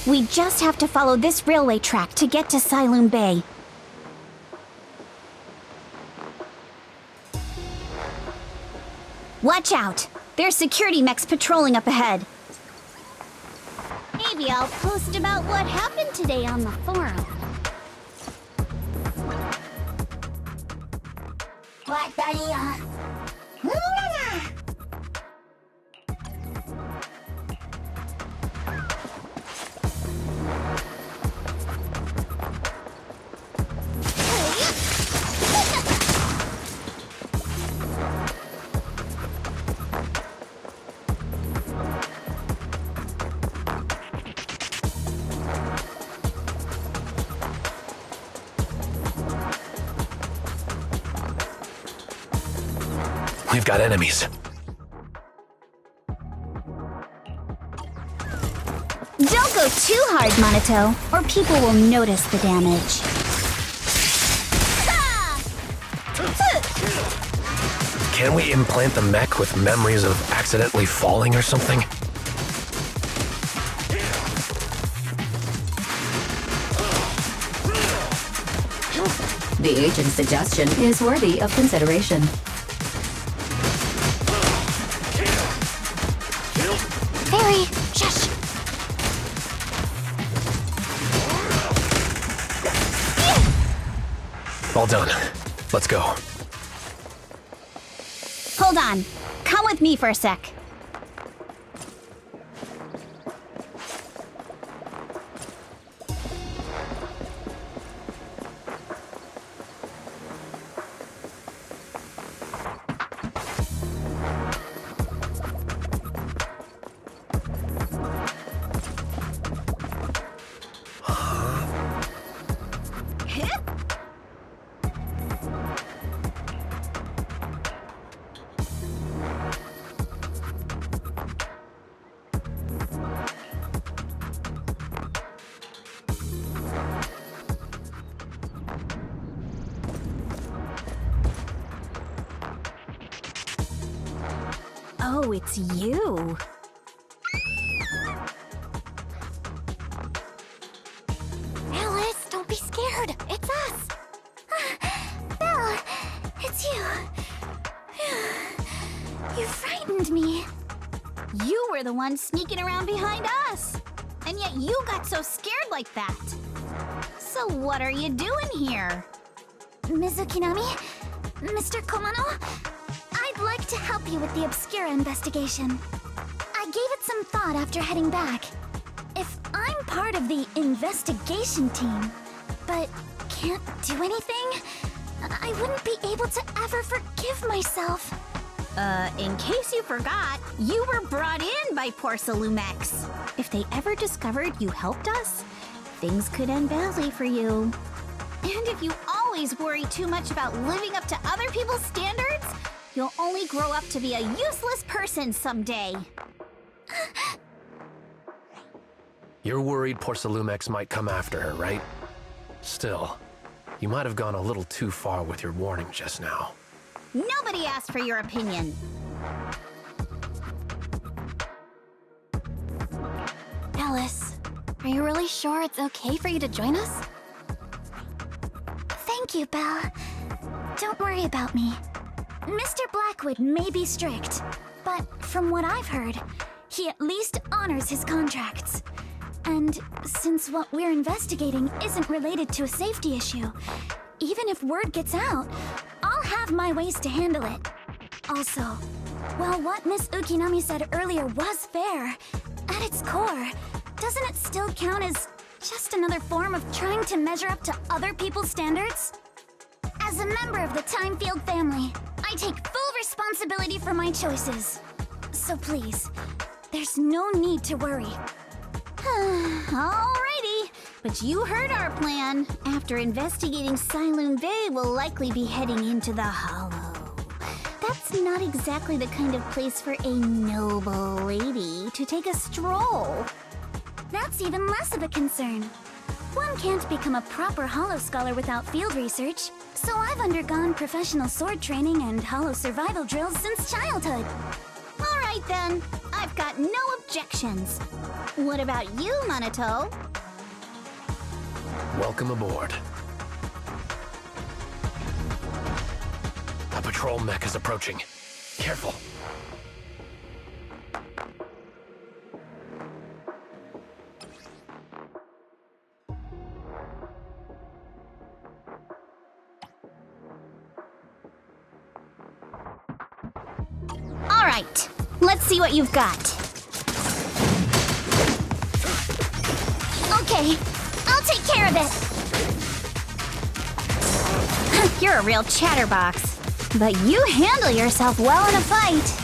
We just have to follow this railway track to get to Sailume Bay. Watch out! There's security mechs patrolling up ahead. Maybe I'll post about what happened today on the forum. We've got enemies. Don't go too hard, Monato, or people will notice the damage. Can we implant the mech with memories of accidentally falling or something? The agent's suggestion is worthy of consideration. Very shush. All done. Let's go. Hold on. Come with me for a sec. Oh, it's you. Alice, don't be scared. It's us. Belle, it's you. You frightened me. You were the one sneaking around behind us. And yet you got so scared like that. So what are you doing here? Mizukinami? Mr. Komano? I'd like to help you with the Obscura investigation. I gave it some thought after heading back. If I'm part of the investigation team, but can't do anything, I wouldn't be able to ever forgive myself. In case you forgot, you were brought in by poor Sailumex. If they ever discovered you helped us, things could end badly for you. And if you always worry too much about living up to other people's standards, you'll only grow up to be a useless person someday. You're worried poor Sailumex might come after her, right? Still, You might have gone a little too far with your warning just now. Nobody asked for your opinion. Alice, are you really sure it's okay for you to join us? Thank you, Belle. Don't worry about me. Mr. Blackwood may be strict, but from what I've heard, he at least honors his contracts. And since what we're investigating isn't related to a safety issue, even if word gets out, I'll have my ways to handle it. Also, while what Miss Ukinami said earlier was fair, at its core, doesn't it still count as just another form of trying to measure up to other people's standards? As a member of the Timefield family, I take full responsibility for my choices. So please, there's no need to worry. Alrighty, but you heard our plan. After investigating Sailume Bay, we'll likely be heading into the Hollow. That's not exactly the kind of place for a noble lady to take a stroll. That's even less of a concern. One can't become a proper Hollow scholar without field research, so I've undergone professional sword training and Hollow survival drills since childhood. Alright then, I've got no objections. What about you, Monato? Welcome aboard. A patrol mech is approaching. Careful. Alright, let's see what you've got. Okay, I'll take care of it. You're a real chatterbox, but you handle yourself well in a fight.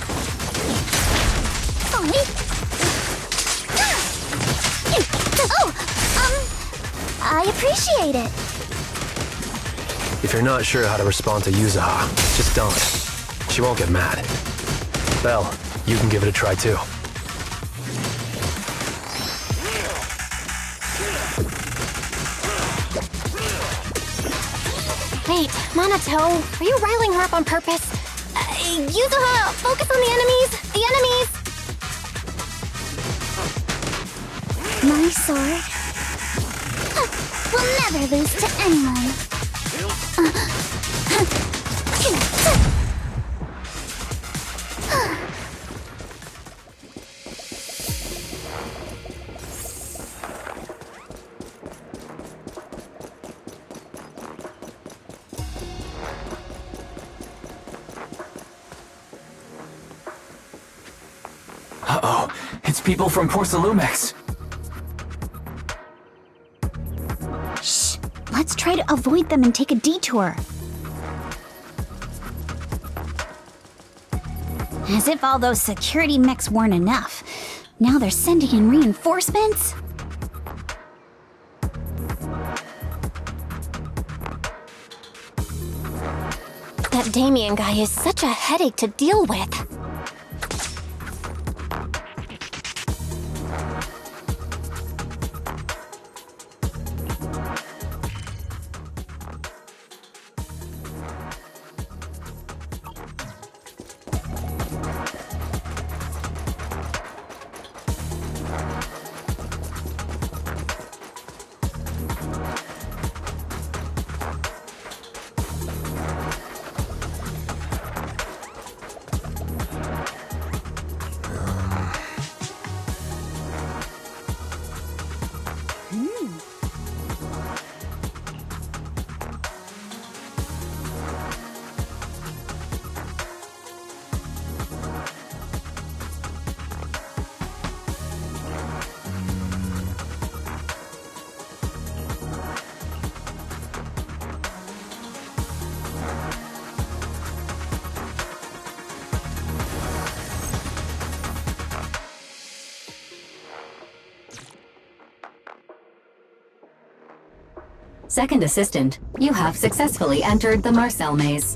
I appreciate it. If you're not sure how to respond to Yuzaha, just don't. She won't get mad. Belle, you can give it a try too. Wait, Monato, are you riling her up on purpose? Yuzuha, focus on the enemies! The enemies! My sword will never lose to anyone. Uh-oh, it's people from Porcelumex. Shh, let's try to avoid them and take a detour. As if all those security mechs weren't enough. Now they're sending in reinforcements? That Damien guy is such a headache to deal with. Second assistant, you have successfully entered the Marcel maze.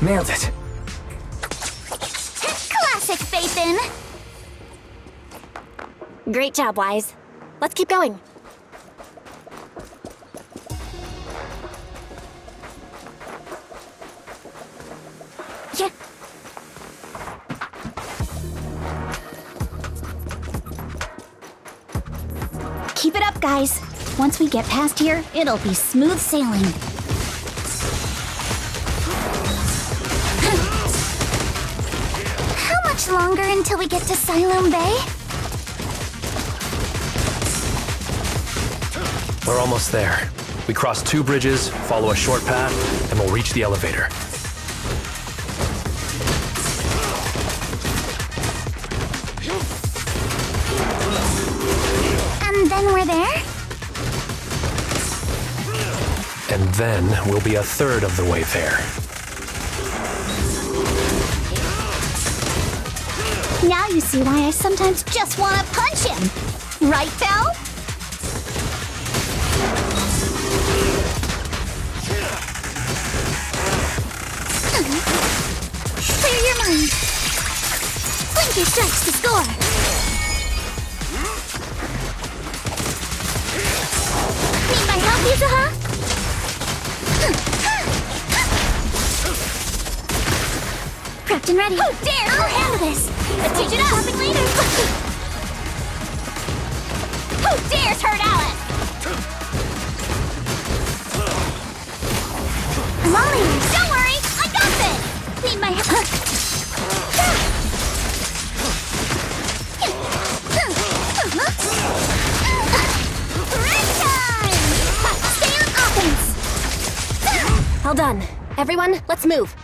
Nailed it. Classic, Phaethon! Great job, Wise. Let's keep going. Yeah. Keep it up, guys. Once we get past here, it'll be smooth sailing. How much longer until we get to Sailume Bay? We're almost there. We cross 2 bridges, follow a short path, and we'll reach the elevator. And then we're there? And then we'll be a third of the way there. Now you see why I sometimes just want to punch him. Right, Belle? Clear your mind. Blinky strikes to score. Need my help, Yuzuha? Prepped and ready. Who dares? I'll handle this. Let's teach it up. Shopping later. Who dares hurt Alice? I'm all ears. Don't worry, I got this. Need my help. Break time! Stay on offense. All done. Everyone, let's move.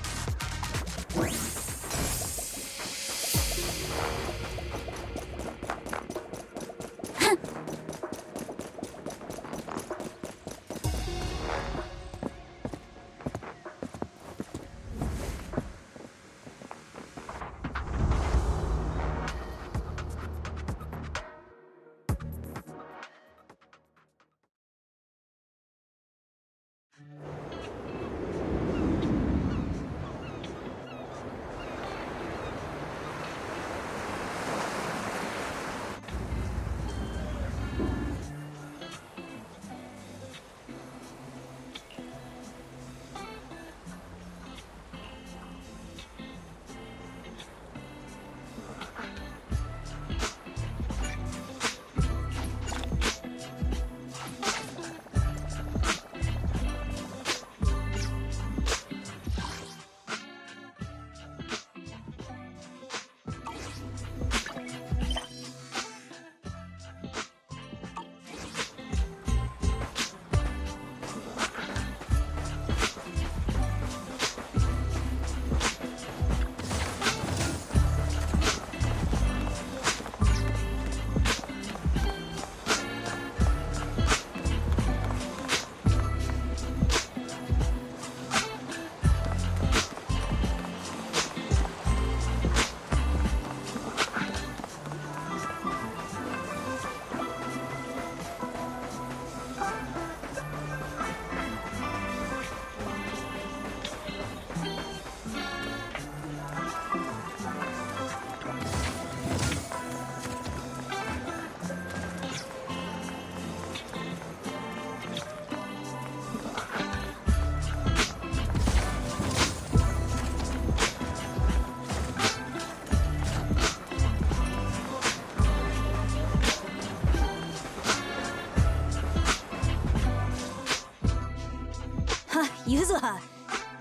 Yuzuha,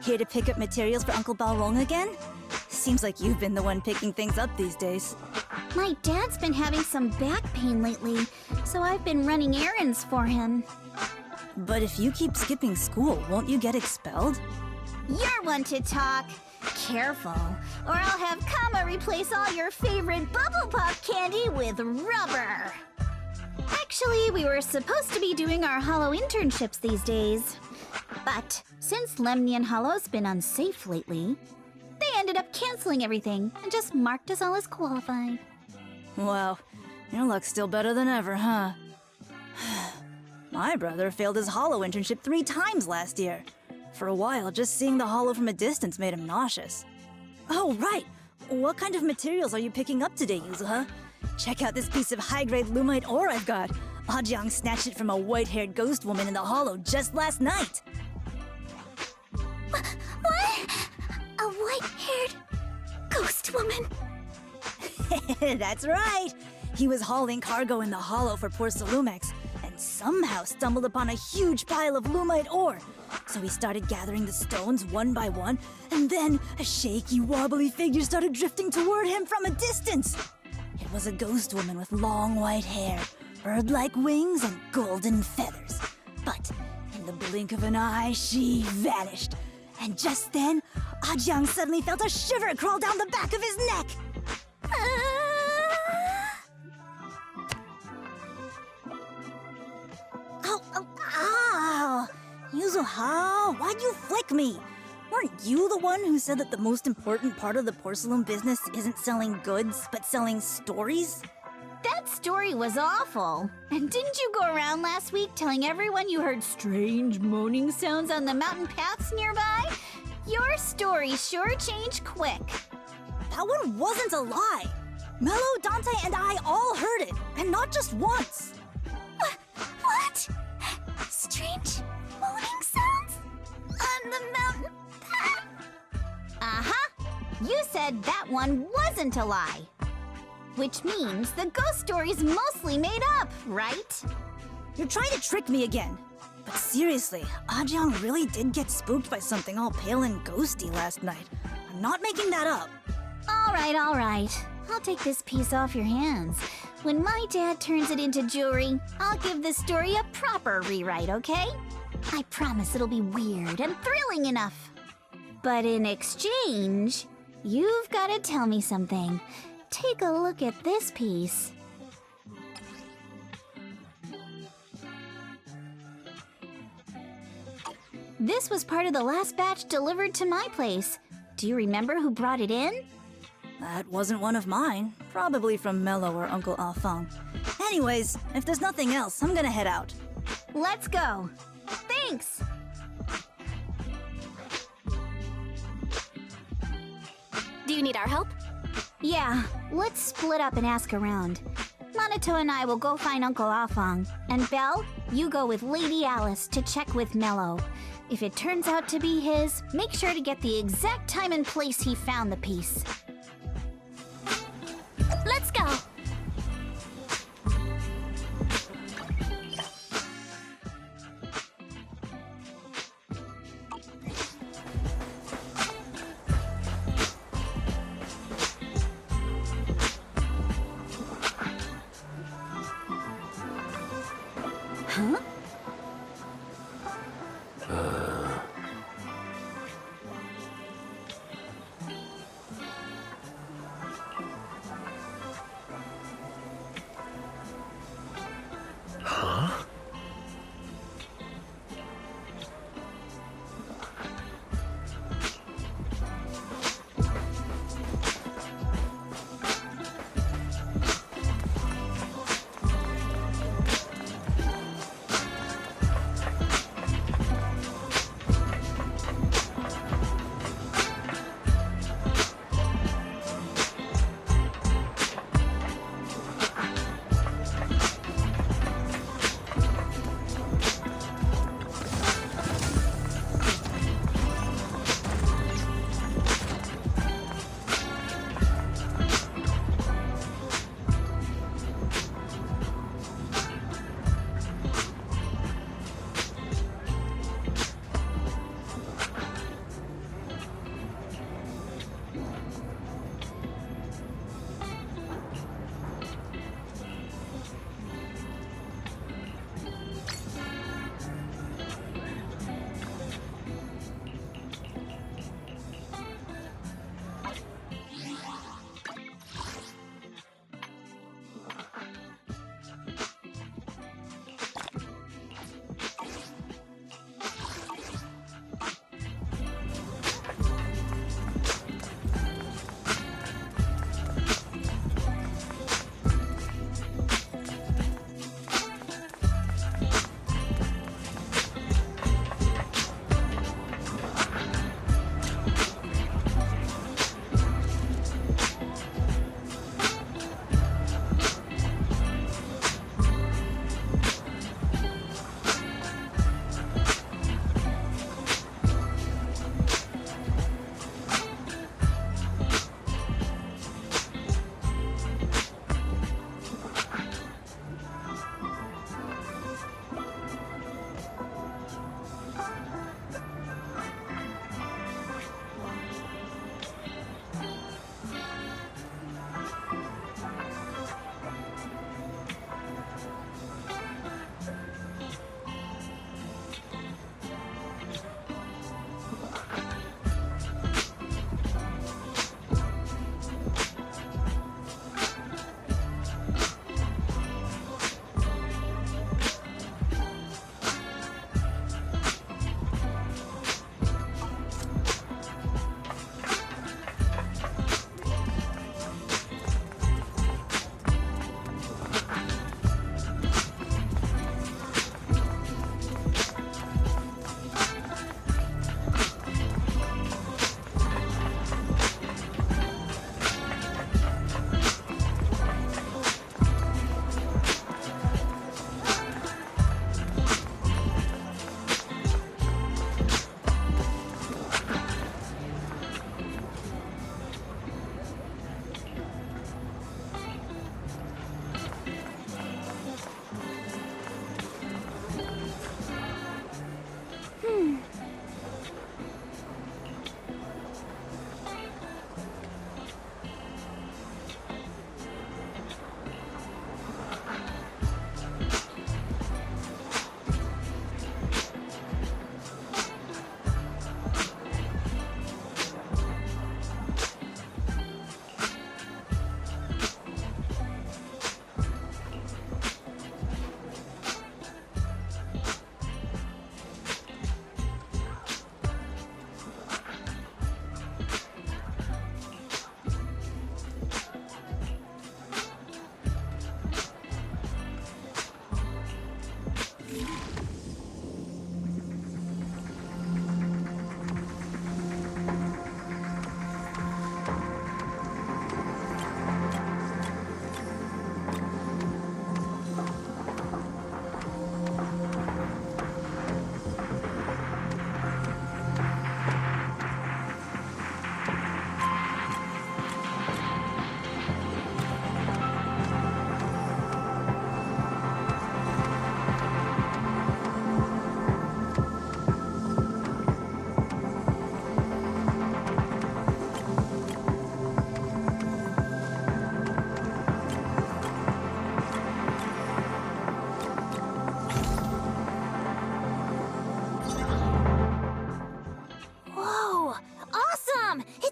here to pick up materials for Uncle Balrong again? Seems like you've been the one picking things up these days. My dad's been having some back pain lately, so I've been running errands for him. But if you keep skipping school, won't you get expelled? You're one to talk. Careful, or I'll have Kama replace all your favorite Bubble Pop candy with rubber. Actually, we were supposed to be doing our Hollow internships these days. But since Lemnian Hollow's been unsafe lately, they ended up canceling everything and just marked us all as qualified. Wow, your luck's still better than ever, huh? My brother failed his Hollow internship 3 times last year. For a while, just seeing the hollow from a distance made him nauseous. Oh, right! What kind of materials are you picking up today, Yuzuha? Check out this piece of high-grade lumite ore I've got. Ajiang snatched it from a white-haired ghost woman in the hollow just last night. What? A white-haired ghost woman? That's right! He was hauling cargo in the hollow for poor Sailumex, and somehow stumbled upon a huge pile of lumite ore. So he started gathering the stones one by one, and then a shaky, wobbly figure started drifting toward him from a distance. It was a ghost woman with long white hair, bird-like wings, and golden feathers. But in the blink of an eye, she vanished. And just then, Ajiang suddenly felt a shiver crawl down the back of his neck. Ow! Yuzuha, why'd you flick me? Weren't you the one who said that the most important part of the porcelain business isn't selling goods, but selling stories? That story was awful. And didn't you go around last week telling everyone you heard strange moaning sounds on the mountain paths nearby? Your story sure changed quick. That one wasn't a lie. Mello, Dante, and I all heard it, and not just once. What? Strange moaning sounds? On the mountain path? Uh-huh. You said that one wasn't a lie. Which means the ghost story's mostly made up, right? You're trying to trick me again. But seriously, Ajiang really did get spooked by something all pale and ghosty last night. I'm not making that up. All right. I'll take this piece off your hands. When my dad turns it into jewelry, I'll give this story a proper rewrite, okay? I promise it'll be weird and thrilling enough. But in exchange, you've got to tell me something. Take a look at this piece. This was part of the last batch delivered to my place. Do you remember who brought it in? That wasn't one of mine. Probably from Mello or Uncle Alfang. Anyways, if there's nothing else, I'm gonna head out. Let's go. Thanks. Do you need our help? Yeah, let's split up and ask around. Monato and I will go find Uncle Alfang. And Belle, you go with Lady Alice to check with Mello. If it turns out to be his, make sure to get the exact time and place he found the piece. Let's go! Huh?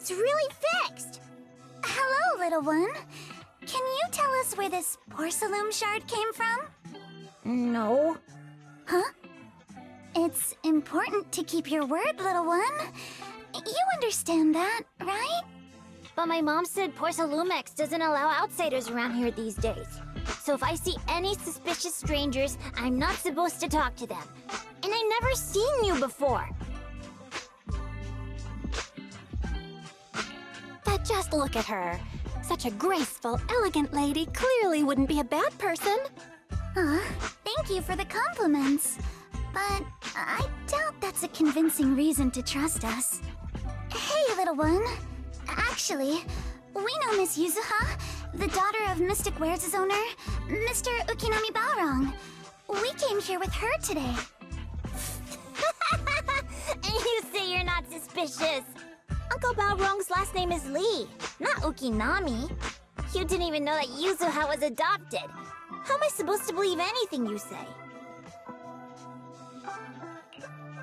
It's really fixed! Hello, little one. Can you tell us where this Sailume shard came from? No. Huh? It's important to keep your word, little one. You understand that, right? But my mom said Sailume doesn't allow outsiders around here these days. So if I see any suspicious strangers, I'm not supposed to talk to them. And I never seen you before. But just look at her. Such a graceful, elegant lady clearly wouldn't be a bad person. Thank you for the compliments. But I doubt that's a convincing reason to trust us. Hey, little one. Actually, we know Miss Yuzuha, the daughter of Mystic Wares' owner, Mr. Ukinami Balrong. We came here with her today. And you say you're not suspicious. Uncle Balrong's last name is Lee, not Ukinami. You didn't even know that Yuzuha was adopted. How am I supposed to believe anything you say?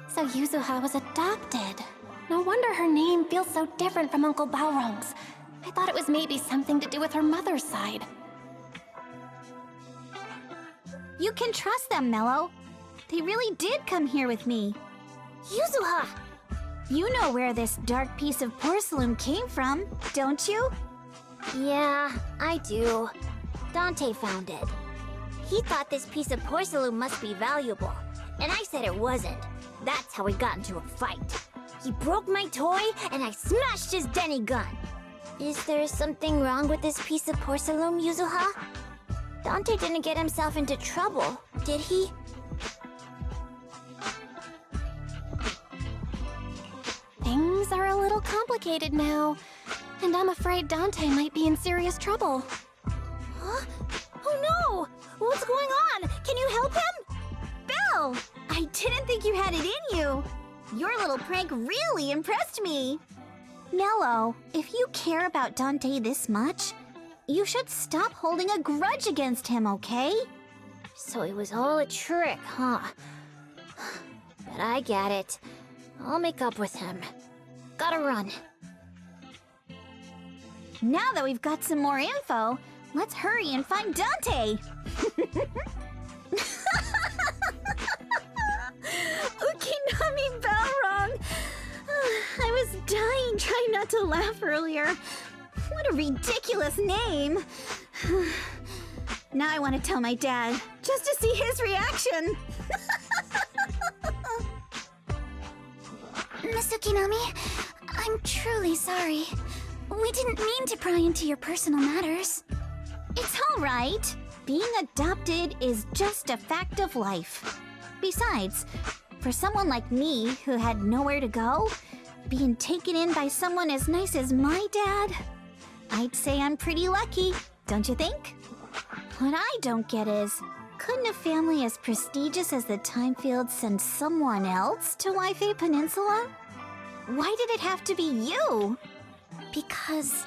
So Yuzuha was adopted. No wonder her name feels so different from Uncle Balrong's. I thought it was maybe something to do with her mother's side. You can trust them, Mello. They really did come here with me. Yuzuha! You know where this dark piece of porcelain came from, don't you? Yeah, I do. Dante found it. He thought this piece of porcelain must be valuable, and I said it wasn't. That's how we got into a fight. He broke my toy, and I smashed his Denny gun. Is there something wrong with this piece of porcelain, Yuzuha? Dante didn't get himself into trouble, did he? Things are a little complicated now, and I'm afraid Dante might be in serious trouble. Huh? Oh no! What's going on? Can you help him? Belle! I didn't think you had it in you. Your little prank really impressed me. Mello, if you care about Dante this much, you should stop holding a grudge against him, okay? So it was all a trick, huh? But I get it. I'll make up with him. Gotta run. Now that we've got some more info, let's hurry and find Dante! Ukinami Balrong! I was dying trying not to laugh earlier. What a ridiculous name! Now I want to tell my dad, just to see his reaction! Miss Ukinami, I'm truly sorry. We didn't mean to pry into your personal matters. It's all right. Being adopted is just a fact of life. Besides, for someone like me who had nowhere to go, being taken in by someone as nice as my dad, I'd say I'm pretty lucky, don't you think? What I don't get is, couldn't a family as prestigious as the Timefields send someone else to Waifei Peninsula? Why did it have to be you? Because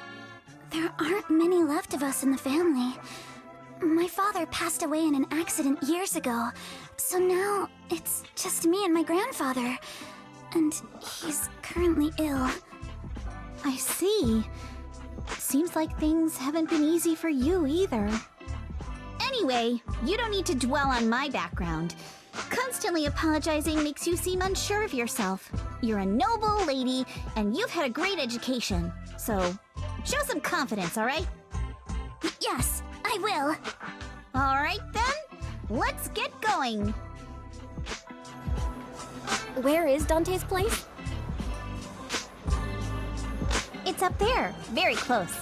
there aren't many left of us in the family. My father passed away in an accident years ago, so now it's just me and my grandfather. And he's currently ill. I see. Seems like things haven't been easy for you either. Anyway, you don't need to dwell on my background. Constantly apologizing makes you seem unsure of yourself. You're a noble lady, and you've had a great education. So, show some confidence, alright? Yes, I will. Alright then, let's get going. Where is Dante's place? It's up there, very close.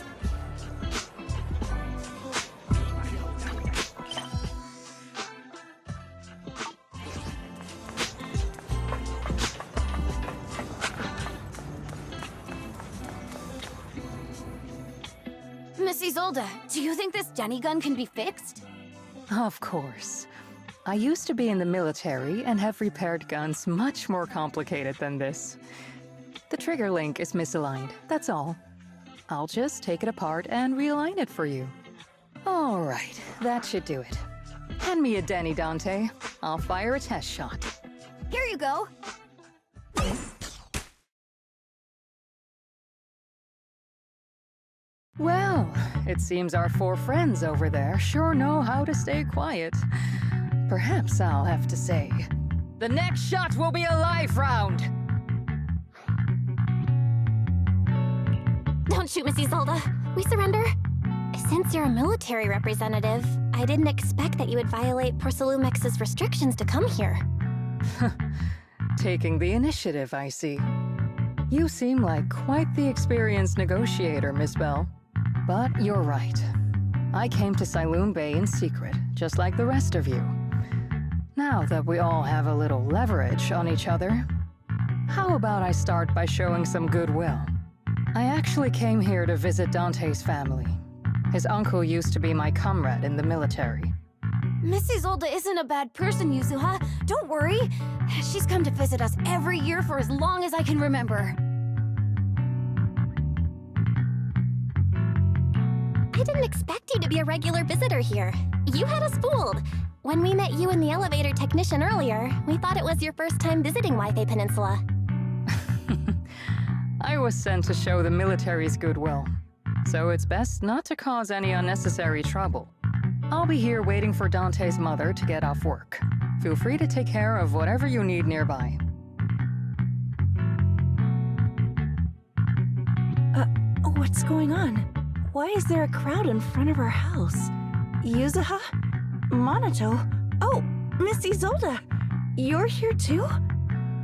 Miss Isolde, do you think this Denny gun can be fixed? Of course. I used to be in the military and have repaired guns much more complicated than this. The trigger link is misaligned, that's all. I'll just take it apart and realign it for you. All right, that should do it. Hand me a Denny, Dante. I'll fire a test shot. Here you go. Well, it seems our 4 friends over there sure know how to stay quiet. Perhaps I'll have to say, the next shot will be a live round! Don't shoot, Miss Isolde. We surrender? Since you're a military representative, I didn't expect that you would violate Porcelumex's restrictions to come here. Taking the initiative, I see. You seem like quite the experienced negotiator, Miss Bell. But you're right. I came to Sailume Bay in secret, just like the rest of you. Now that we all have a little leverage on each other, how about I start by showing some goodwill? I actually came here to visit Dante's family. His uncle used to be my comrade in the military. Miss Isolde isn't a bad person, Yuzuha. Don't worry. She's come to visit us every year for as long as I can remember. I didn't expect you to be a regular visitor here. You had us fooled. When we met you and the elevator technician earlier, we thought it was your first time visiting Wi-Fi Peninsula. I was sent to show the military's goodwill, so it's best not to cause any unnecessary trouble. I'll be here waiting for Dante's mother to get off work. Feel free to take care of whatever you need nearby. What's going on? Why is there a crowd in front of our house? Yuzuha? Monato? Oh, Miss Isolde! You're here too?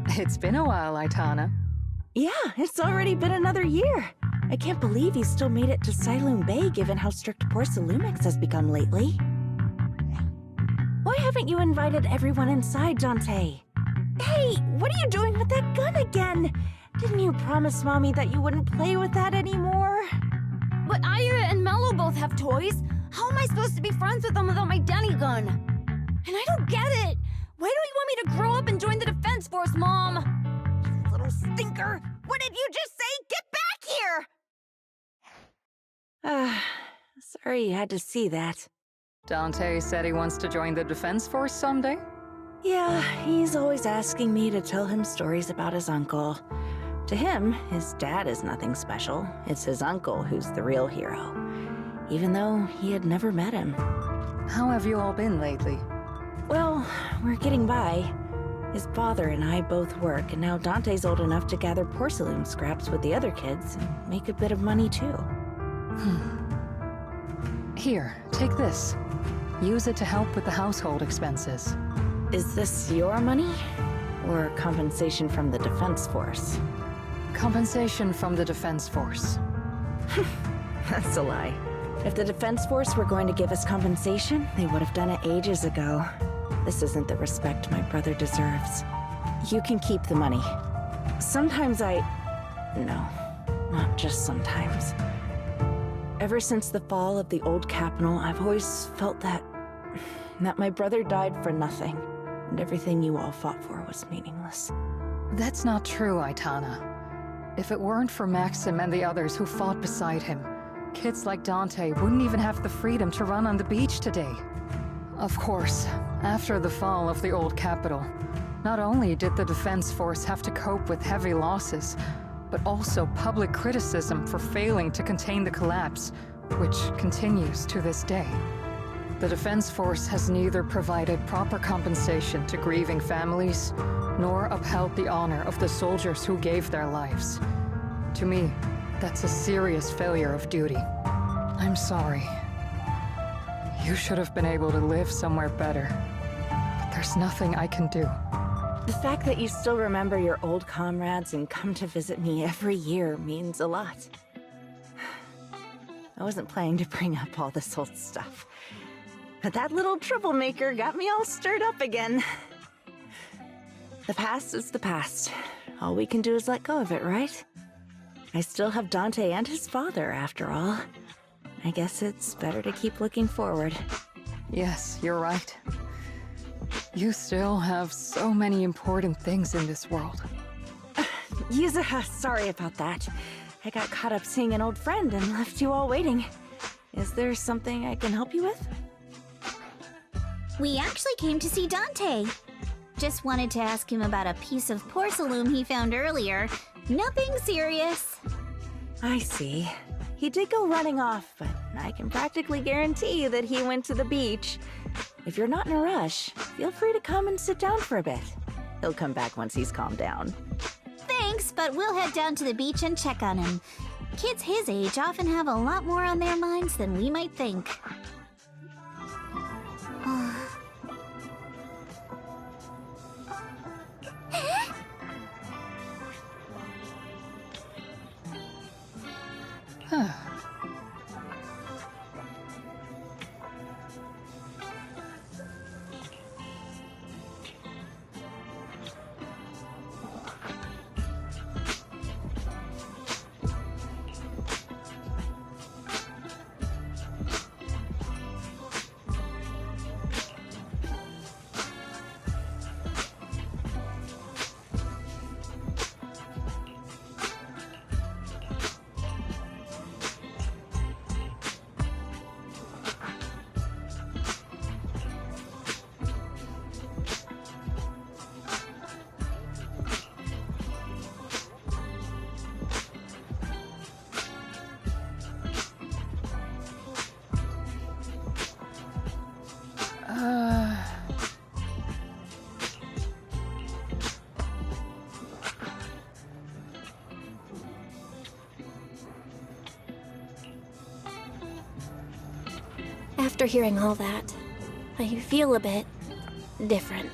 It's been a while, Aitana. Yeah, it's already been another year. I can't believe you still made it to Sailume Bay given how strict Porcelumix has become lately. Why haven't you invited everyone inside, Dante? Hey, what are you doing with that gun again? Didn't you promise Mommy that you wouldn't play with that anymore? But Ira and Mello both have toys. How am I supposed to be friends with them without my Danny gun? And I don't get it. Why don't you want me to grow up and join the Defense Force, Mom? You little stinker. What did you just say? Get back here! Sorry you had to see that. Dante said he wants to join the Defense Force someday? Yeah, he's always asking me to tell him stories about his uncle. To him, his dad is nothing special. It's his uncle who's the real hero, even though he had never met him. How have you all been lately? Well, we're getting by. His father and I both work, and now Dante's old enough to gather porcelain scraps with the other kids and make a bit of money too. Here, take this. Use it to help with the household expenses. Is this your money? Or compensation from the Defense Force? Compensation from the Defense Force. That's a lie. If the Defense Force were going to give us compensation, they would have done it ages ago. This isn't the respect my brother deserves. You can keep the money. Sometimes No, not just sometimes. Ever since the fall of the old capital, I've always felt that my brother died for nothing, and everything you all fought for was meaningless. That's not true, Aitana. If it weren't for Maxim and the others who fought beside him, kids like Dante wouldn't even have the freedom to run on the beach today. Of course, after the fall of the old capital, not only did the Defense Force have to cope with heavy losses, but also public criticism for failing to contain the collapse, which continues to this day. The Defense Force has neither provided proper compensation to grieving families, nor upheld the honor of the soldiers who gave their lives. To me, that's a serious failure of duty. I'm sorry. You should have been able to live somewhere better, but there's nothing I can do. The fact that you still remember your old comrades and come to visit me every year means a lot. I wasn't planning to bring up all this old stuff, but that little troublemaker got me all stirred up again. The past is the past. All we can do is let go of it, right? I still have Dante and his father, after all. I guess it's better to keep looking forward. Yes, you're right. You still have so many important things in this world. Yuzuha, sorry about that. I got caught up seeing an old friend and left you all waiting. Is there something I can help you with? We actually came to see Dante. Just wanted to ask him about a piece of porcelain he found earlier. Nothing serious. I see. He did go running off, but I can practically guarantee you that he went to the beach. If you're not in a rush, feel free to come and sit down for a bit. He'll come back once he's calmed down. Thanks, but we'll head down to the beach and check on him. Kids his age often have a lot more on their minds than we might think. After hearing all that, I feel a bit different.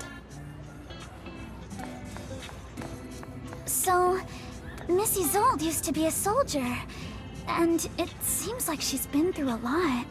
So, Miss Isolde used to be a soldier, and it seems like she's been through a lot.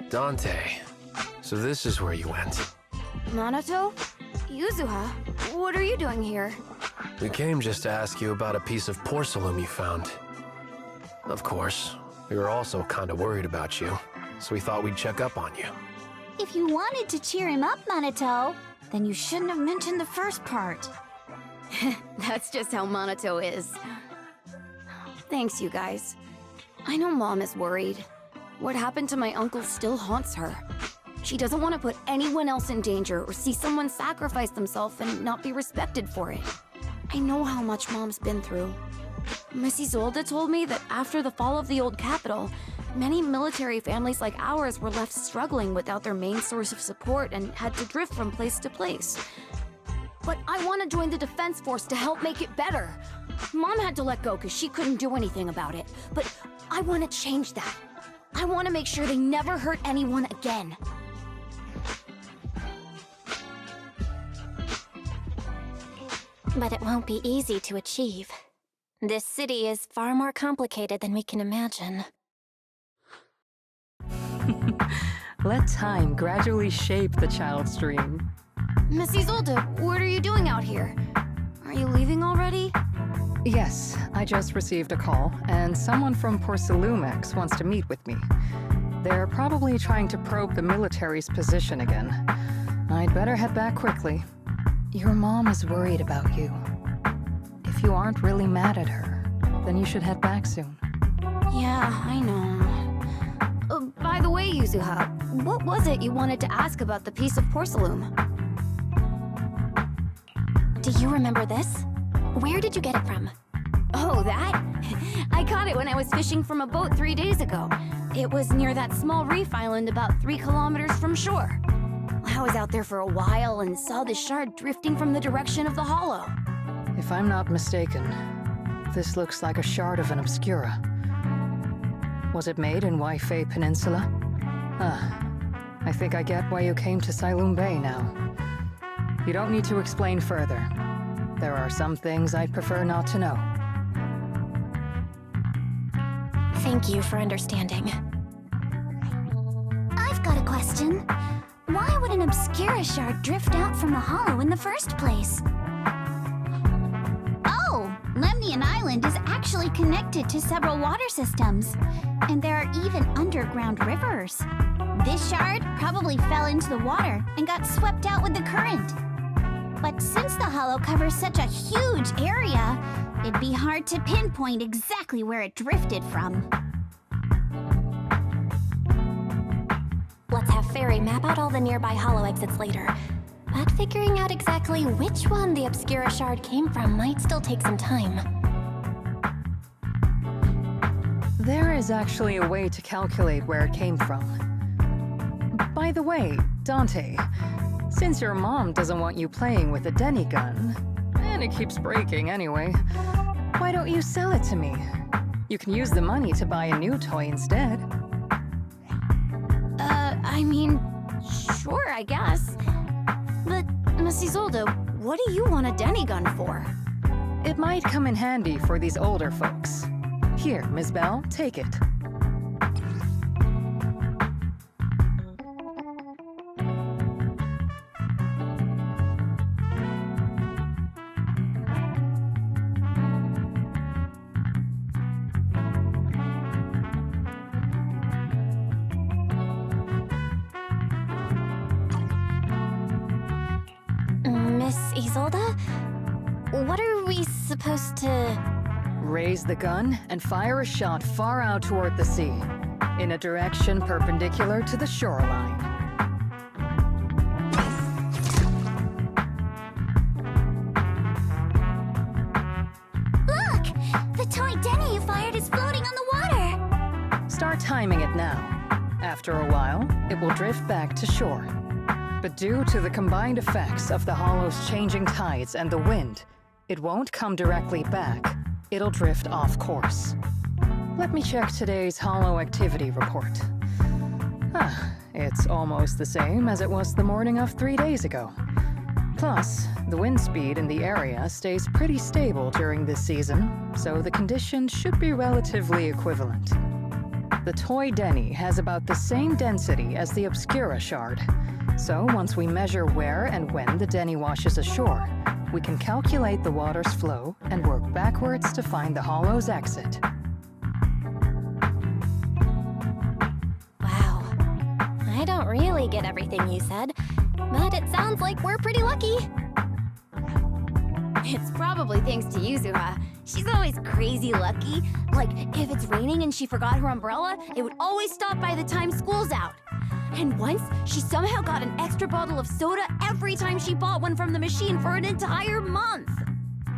Dante. So this is where you went. Minato? Yuzuha? What are you doing here? We came just to ask you about a piece of porcelain you found. Of course, we were also kind of worried about you, so we thought we'd check up on you. If you wanted to cheer him up, Minato, then you shouldn't have mentioned the first part. That's just how Minato is. Thanks, you guys. I know Mom is worried. What happened to my uncle still haunts her. She doesn't want to put anyone else in danger or see someone sacrifice themselves and not be respected for it. I know how much Mom's been through. Miss Isolde told me that after the fall of the old capital, many military families like ours were left struggling without their main source of support and had to drift from place to place. But I want to join the defense force to help make it better. Mom had to let go because she couldn't do anything about it, but I want to change that. I want to make sure they never hurt anyone again. But it won't be easy to achieve. This city is far more complicated than we can imagine. Let time gradually shape the child's dream. Miss Isolde, what are you doing out here? Are you leaving already? Yes, I just received a call, and someone from Porcelumex wants to meet with me. They're probably trying to probe the military's position again. I'd better head back quickly. Your mom is worried about you. If you aren't really mad at her, then you should head back soon. Yeah, I know. By the way, Yuzuha, what was it you wanted to ask about the piece of porcelain? Do you remember this? Where did you get it from? Oh, that? I caught it when I was fishing from a boat 3 days ago. It was near that small reef island about 3 kilometers from shore. I was out there for a while and saw the shard drifting from the direction of the hollow. If I'm not mistaken, this looks like a shard of an obscura. Was it made in Waifei Peninsula? I think I get why you came to Sailume Bay now. You don't need to explain further. There are some things I'd prefer not to know. Thank you for understanding. I've got a question. why would an Obscura shard drift out from the hollow in the first place? Oh, Lemnian Island is actually connected to several water systems, and there are even underground rivers. This shard probably fell into the water and got swept out with the current. But since the hollow covers such a huge area, it'd be hard to pinpoint exactly where it drifted from. Let's have Fairy map out all the nearby hollow exits later. But figuring out exactly which one the Obscura shard came from might still take some time. There is actually a way to calculate where it came from. By the way, Dante, since your mom doesn't want you playing with a Denny gun, and it keeps breaking anyway, why don't you sell it to me? You can use the money to buy a new toy instead. I mean, sure, I guess. But, Miss Isolde, what do you want a Denny gun for? It might come in handy for these older folks. Here, Ms. Bell, take it. Miss Isolde? What are we supposed to... Raise the gun and fire a shot far out toward the sea, in a direction perpendicular to the shoreline. Look! The toy Denny you fired is floating on the water! Start timing it now. After a while, it will drift back to shore. But due to the combined effects of the hollow's changing tides and the wind, it won't come directly back. It'll drift off course. Let me check today's hollow activity report. It's almost the same as it was the morning of 3 days ago. Plus, the wind speed in the area stays pretty stable during this season, so the conditions should be relatively equivalent. The toy Denny has about the same density as the Obscura shard, so once we measure where and when the Denny washes ashore, we can calculate the water's flow and work backwards to find the hollow's exit. Wow. I don't really get everything you said, but it sounds like we're pretty lucky. It's probably thanks to Yuzuha. She's always crazy lucky. Like, if it's raining and she forgot her umbrella, it would always stop by the time school's out. And once, she somehow got an extra bottle of soda every time she bought one from the machine for an entire month.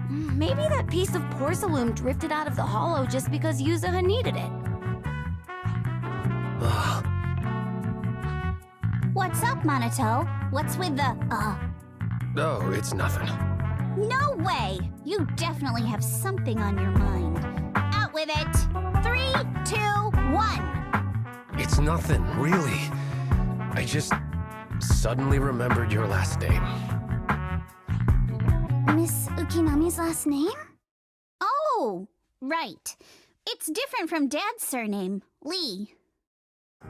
Maybe that piece of porcelain drifted out of the hollow just because Yuzuha needed it. What's up, Monato? What's with the, Oh, it's nothing. No way! You definitely have something on your mind. Out with it! 3, 2, 1! It's nothing, really. I just suddenly remembered your last name. Miss Ukinami's last name? Oh, right. It's different from Dad's surname, Lee.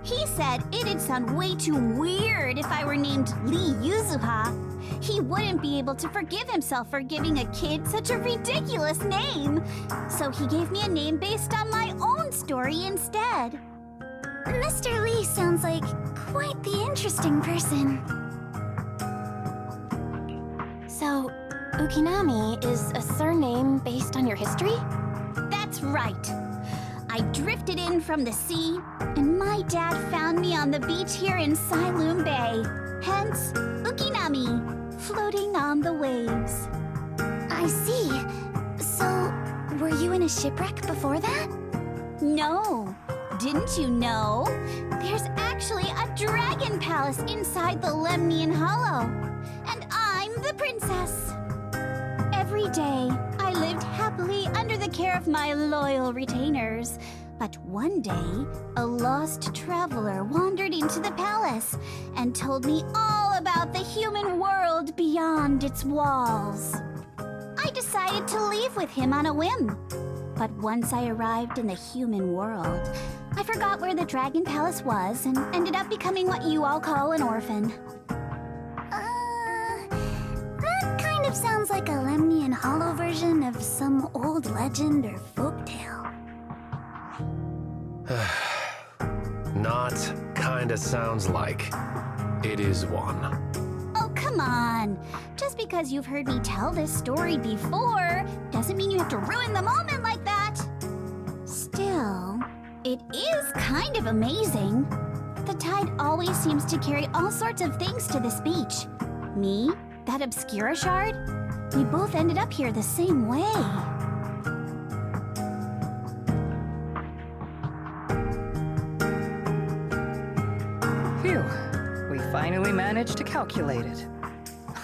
He said it'd sound way too weird if I were named Lee Yuzuha. He wouldn't be able to forgive himself for giving a kid such a ridiculous name. So he gave me a name based on my own story instead. Mr. Lee sounds like quite the interesting person. So, Ukinami is a surname based on your history? That's right. I drifted in from the sea, and my dad found me on the beach here in Sailume Bay. Hence, Ukinami, floating on the waves. I see. So, were you in a shipwreck before that? No. Didn't you know? There's actually a dragon palace inside the Lemnian Hollow. And I'm the princess. Every day, I lived happily under the care of my loyal retainers. But one day, a lost traveler wandered into the palace and told me all about the human world beyond its walls. I decided to leave with him on a whim. But once I arrived in the human world, I forgot where the Dragon Palace was and ended up becoming what you all call an orphan. sounds like a Lemnian Hollow version of some old legend or folktale. Not kinda sounds like. It is one. Oh, come on. Just because you've heard me tell this story before doesn't mean you have to ruin the moment like that. Still, it is kind of amazing. The tide always seems to carry all sorts of things to this beach. Me, that Obscura shard, we both ended up here the same way. Phew. We finally managed to calculate it.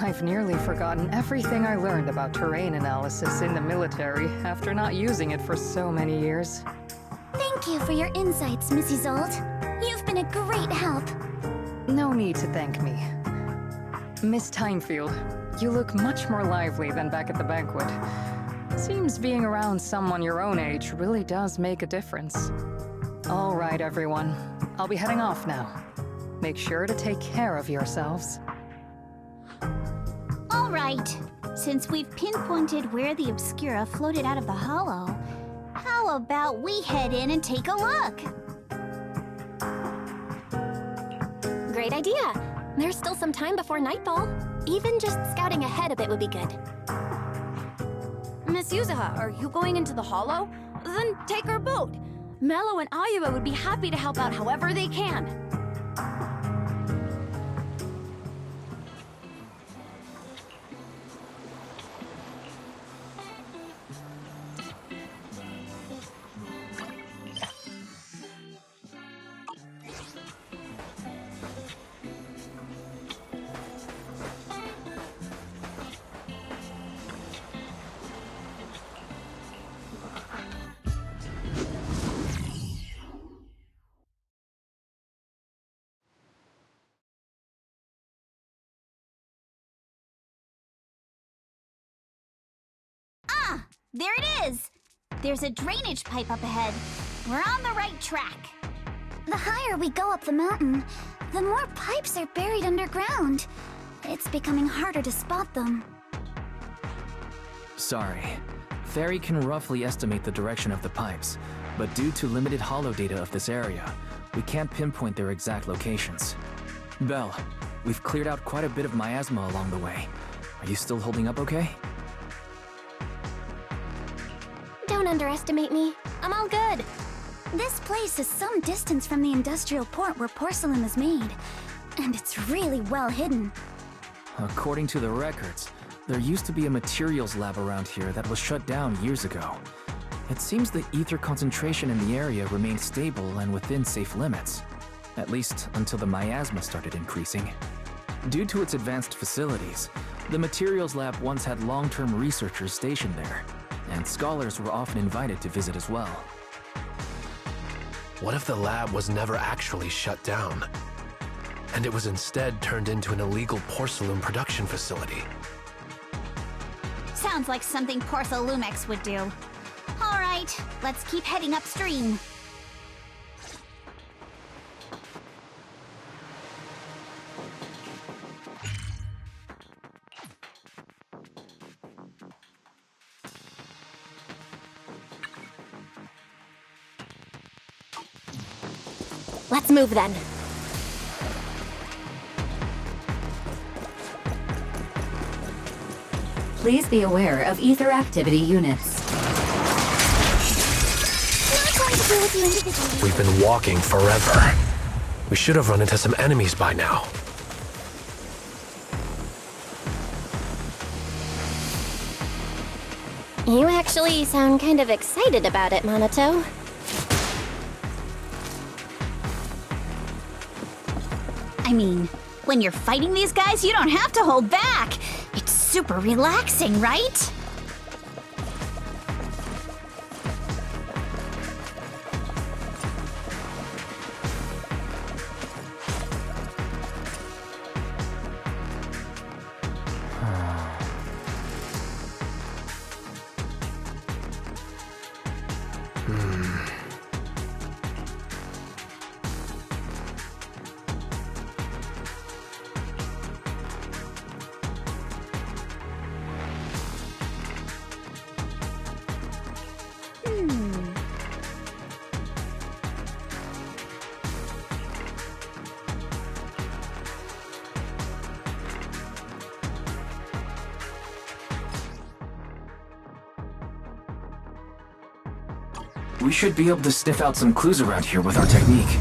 I've nearly forgotten everything I learned about terrain analysis in the military after not using it for so many years. Thank you for your insights, Miss Isolde. You've been a great help. No need to thank me. Miss Timefield, you look much more lively than back at the banquet. Seems being around someone your own age really does make a difference. All right, everyone. I'll be heading off now. Make sure to take care of yourselves. All right. Since we've pinpointed where the Obscura floated out of the hollow, how about we head in and take a look? Great idea. There's still some time before nightfall. Even just scouting ahead a bit would be good. Miss Yuzuha, are you going into the hollow? Then take our boat. Mello and Ayuba would be happy to help out however they can. There it is! There's a drainage pipe up ahead. We're on the right track. The higher we go up the mountain, the more pipes are buried underground. It's becoming harder to spot them. Sorry. Fairy can roughly estimate the direction of the pipes, but due to limited holo data of this area, we can't pinpoint their exact locations. Belle, we've cleared out quite a bit of miasma along the way. Are you still holding up okay? Don't underestimate me. I'm all good. This place is some distance from the industrial port where porcelain is made, and it's really well hidden. According to the records, there used to be a materials lab around here that was shut down years ago. It seems the ether concentration in the area remained stable and within safe limits, at least until the miasma started increasing. Due to its advanced facilities, the materials lab once had long-term researchers stationed there, and scholars were often invited to visit as well. What if the lab was never actually shut down, and it was instead turned into an illegal porcelain production facility? Sounds like something Porcelumex would do. All right, let's keep heading upstream. Let's move then. Please be aware of ether activity units. Not going to deal with you individually. We've been walking forever. We should have run into some enemies by now. You actually sound kind of excited about it, Monato. I mean, when you're fighting these guys, you don't have to hold back. It's super relaxing, right? We should be able to sniff out some clues around here with our technique.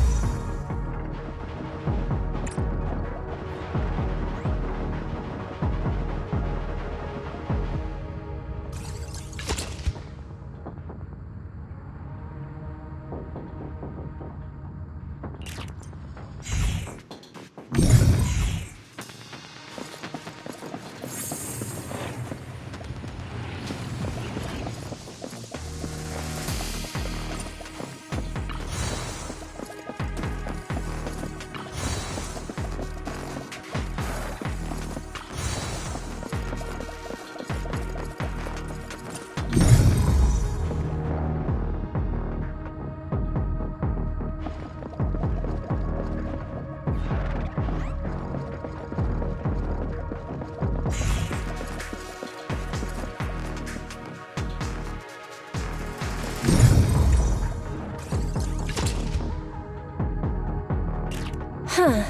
Huh.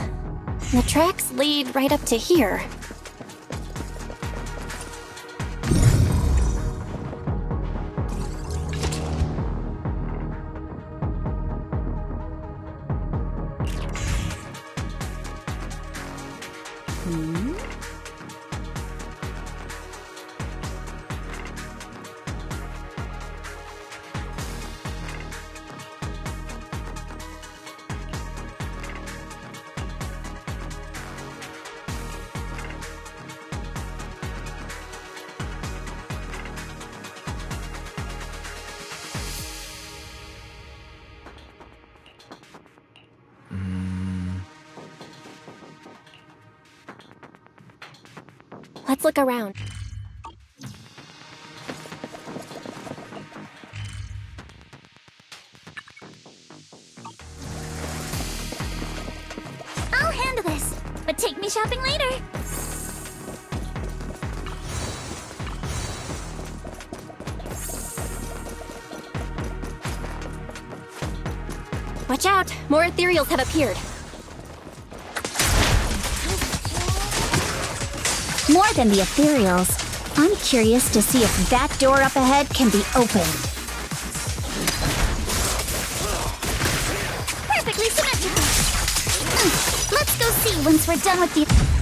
The tracks lead right up to here. Let's look around. I'll handle this, but take me shopping later. Watch out! More ethereals have appeared. More than the ethereals. I'm curious to see if that door up ahead can be opened. Perfectly symmetrical. Let's go see once we're done with the...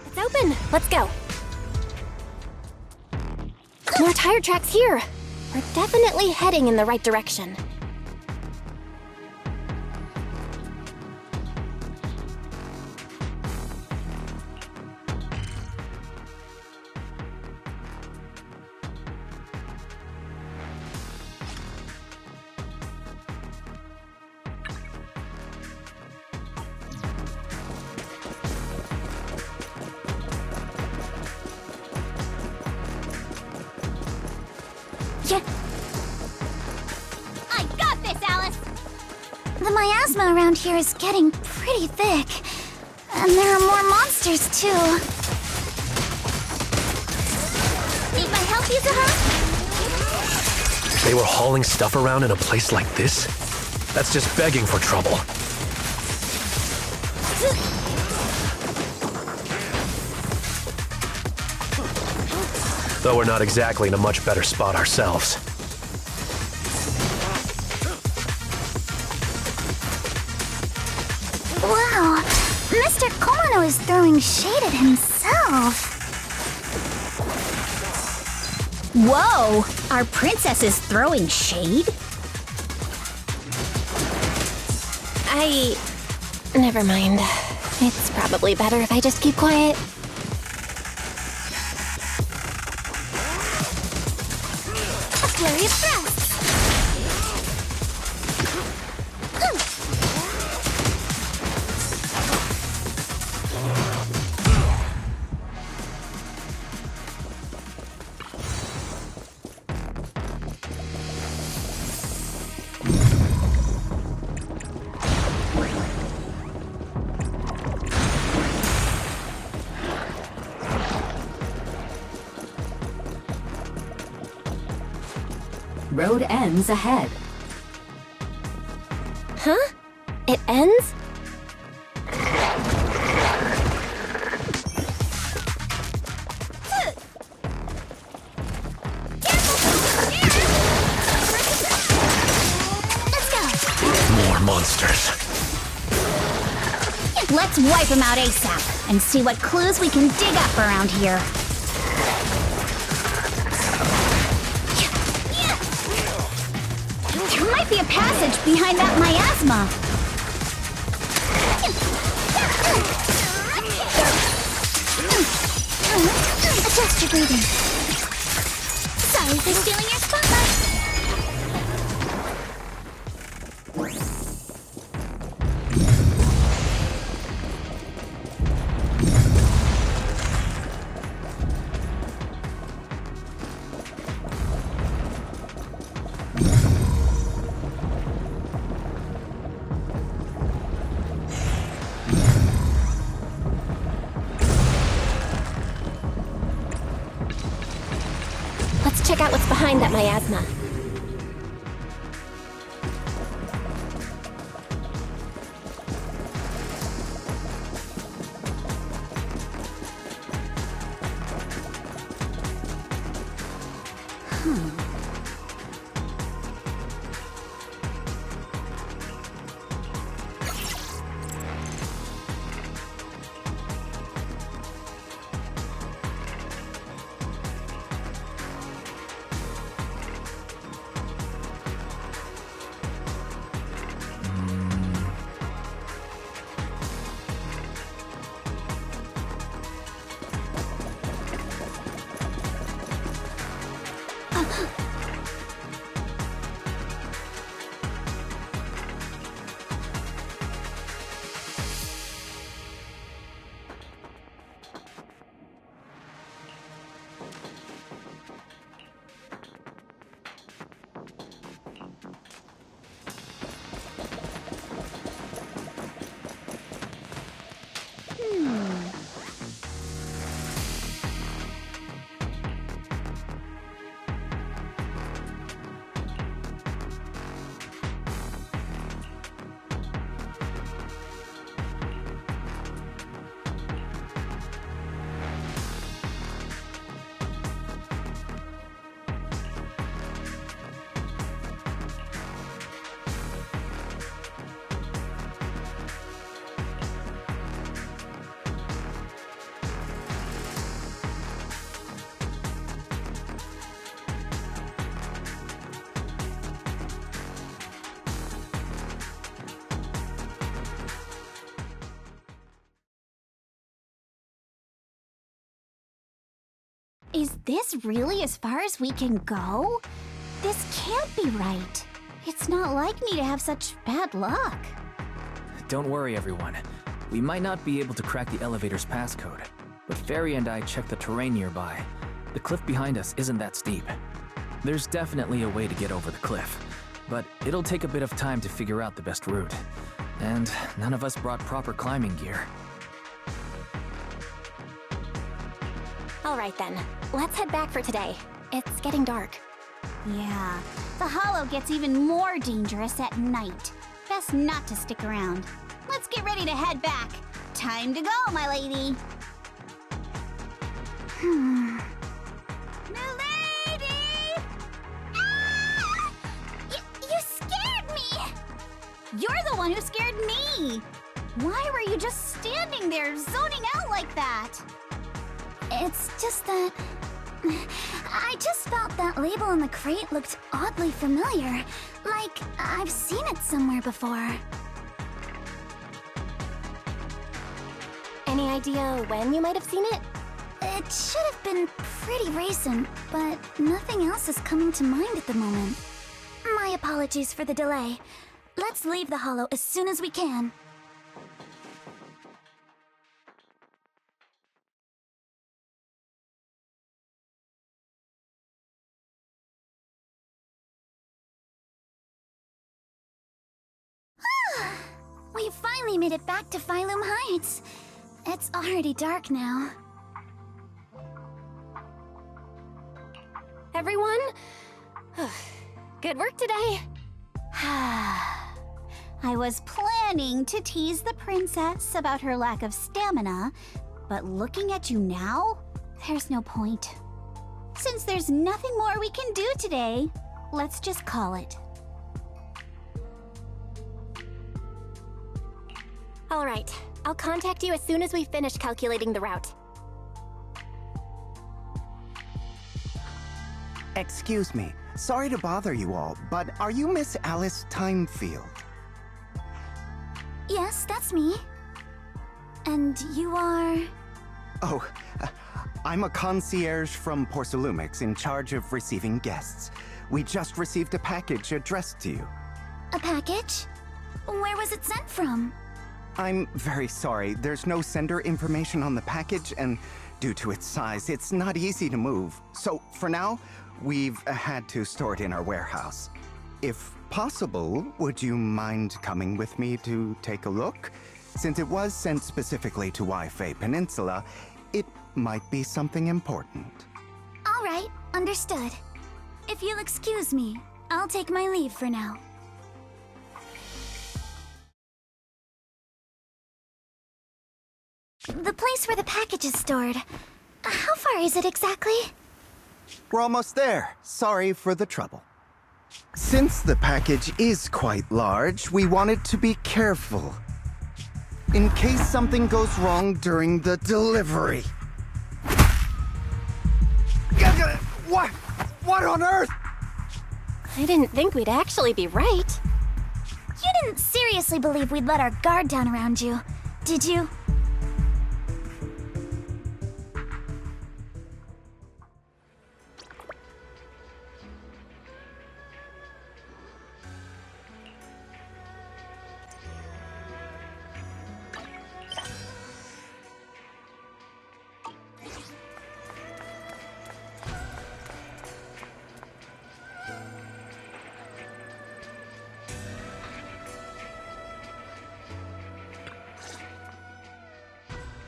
It's open. Let's go. More tire tracks here. We're definitely heading in the right direction. Yeah. I got this, Alice! The miasma around here is getting pretty thick. And there are more monsters, too. Need my help, Yuzuha? They were hauling stuff around in a place like this? That's just begging for trouble. Though we're not exactly in a much better spot ourselves. Wow, Mr. Komano is throwing shade at himself. Whoa! Our princess is throwing shade? Never mind. It's probably better if I just keep quiet. A flurry of thrusts. Road ends ahead. Huh? It ends? Let's go. More monsters. Let's wipe them out ASAP and see what clues we can dig up around here. There might be a passage behind that miasma. Adjust your breathing. Sorry for stealing your spotlight. Let's check out what's behind that miasma. Is this really as far as we can go? This can't be right. It's not like me to have such bad luck. Don't worry, everyone. We might not be able to crack the elevator's passcode, but Fairy and I checked the terrain nearby. The cliff behind us isn't that steep. There's definitely a way to get over the cliff, but it'll take a bit of time to figure out the best route. And none of us brought proper climbing gear. All right then, let's head back for today. It's getting dark. Yeah, the hollow gets even more dangerous at night. Best not to stick around. Let's get ready to head back. Time to go, my lady. Milady! Ah! You scared me! You're the one who scared me! Why were you just standing there, zoning out like that? It's just that... I just felt that label on the crate looked oddly familiar. Like, I've seen it somewhere before. Any idea when you might have seen it? It should have been pretty recent, but nothing else is coming to mind at the moment. My apologies for the delay. Let's leave the hollow as soon as we can. We finally made it back to Sailume Heights. It's already dark now. Everyone? Good work today. I was planning to tease the princess about her lack of stamina, but looking at you now, there's no point. Since there's nothing more we can do today, let's just call it. All right, I'll contact you as soon as we finish calculating the route. Excuse me. Sorry to bother you all, but are you Miss Alice Timefield? Yes, that's me. And you are... Oh, I'm a concierge from Porcelumix in charge of receiving guests. We just received a package addressed to you. A package? Where was it sent from? I'm very sorry. There's no sender information on the package, and due to its size, it's not easy to move. So, for now, we've had to store it in our warehouse. If possible, would you mind coming with me to take a look? Since it was sent specifically to Wi-Fi Peninsula, it might be something important. All right, understood. If you'll excuse me, I'll take my leave for now. The place where the package is stored. How far is it exactly? We're almost there. Sorry for the trouble. Since the package is quite large, we wanted to be careful. In case something goes wrong during the delivery. What? What on earth? I didn't think we'd actually be right. You didn't seriously believe we'd let our guard down around you, did you?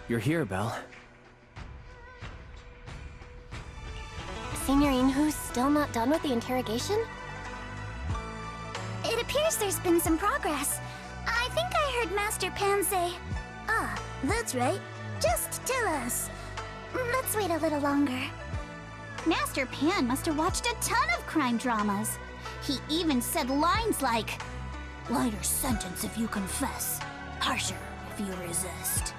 You're here, Belle. Signorine who's still not done with the interrogation? It appears there's been some progress. I think I heard Master Pan say, "Ah, that's right. Just tell us." Let's wait a little longer. Master Pan must have watched a ton of crime dramas. He even said lines like, "Lighter sentence if you confess, harsher if you resist.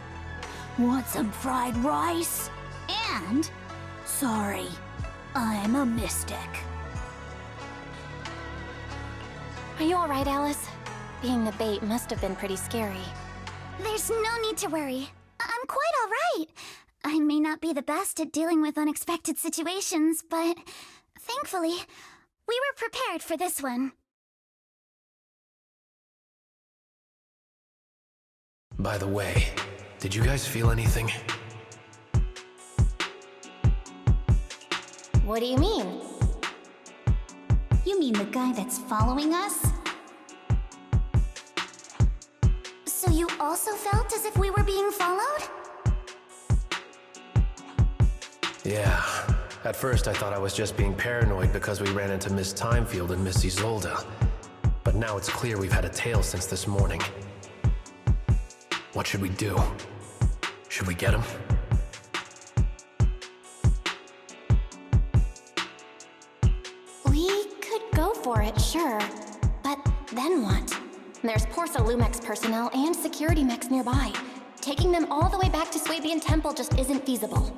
Want some fried rice?" And, "Sorry, I'm a mystic." Are you alright, Alice? Being the bait must have been pretty scary. There's no need to worry. I'm quite all right. I may not be the best at dealing with unexpected situations, but thankfully, we were prepared for this one. By the way, did you guys feel anything? What do you mean? You mean the guy that's following us? So you also felt as if we were being followed? Yeah. At first I thought I was just being paranoid because we ran into Miss Timefield and Miss Isolde. But now it's clear we've had a tail since this morning. What should we do? Should we get him? We could go for it, sure. But then what? There's Porsalumex personnel and security mechs nearby. Taking them all the way back to Swabian Temple just isn't feasible.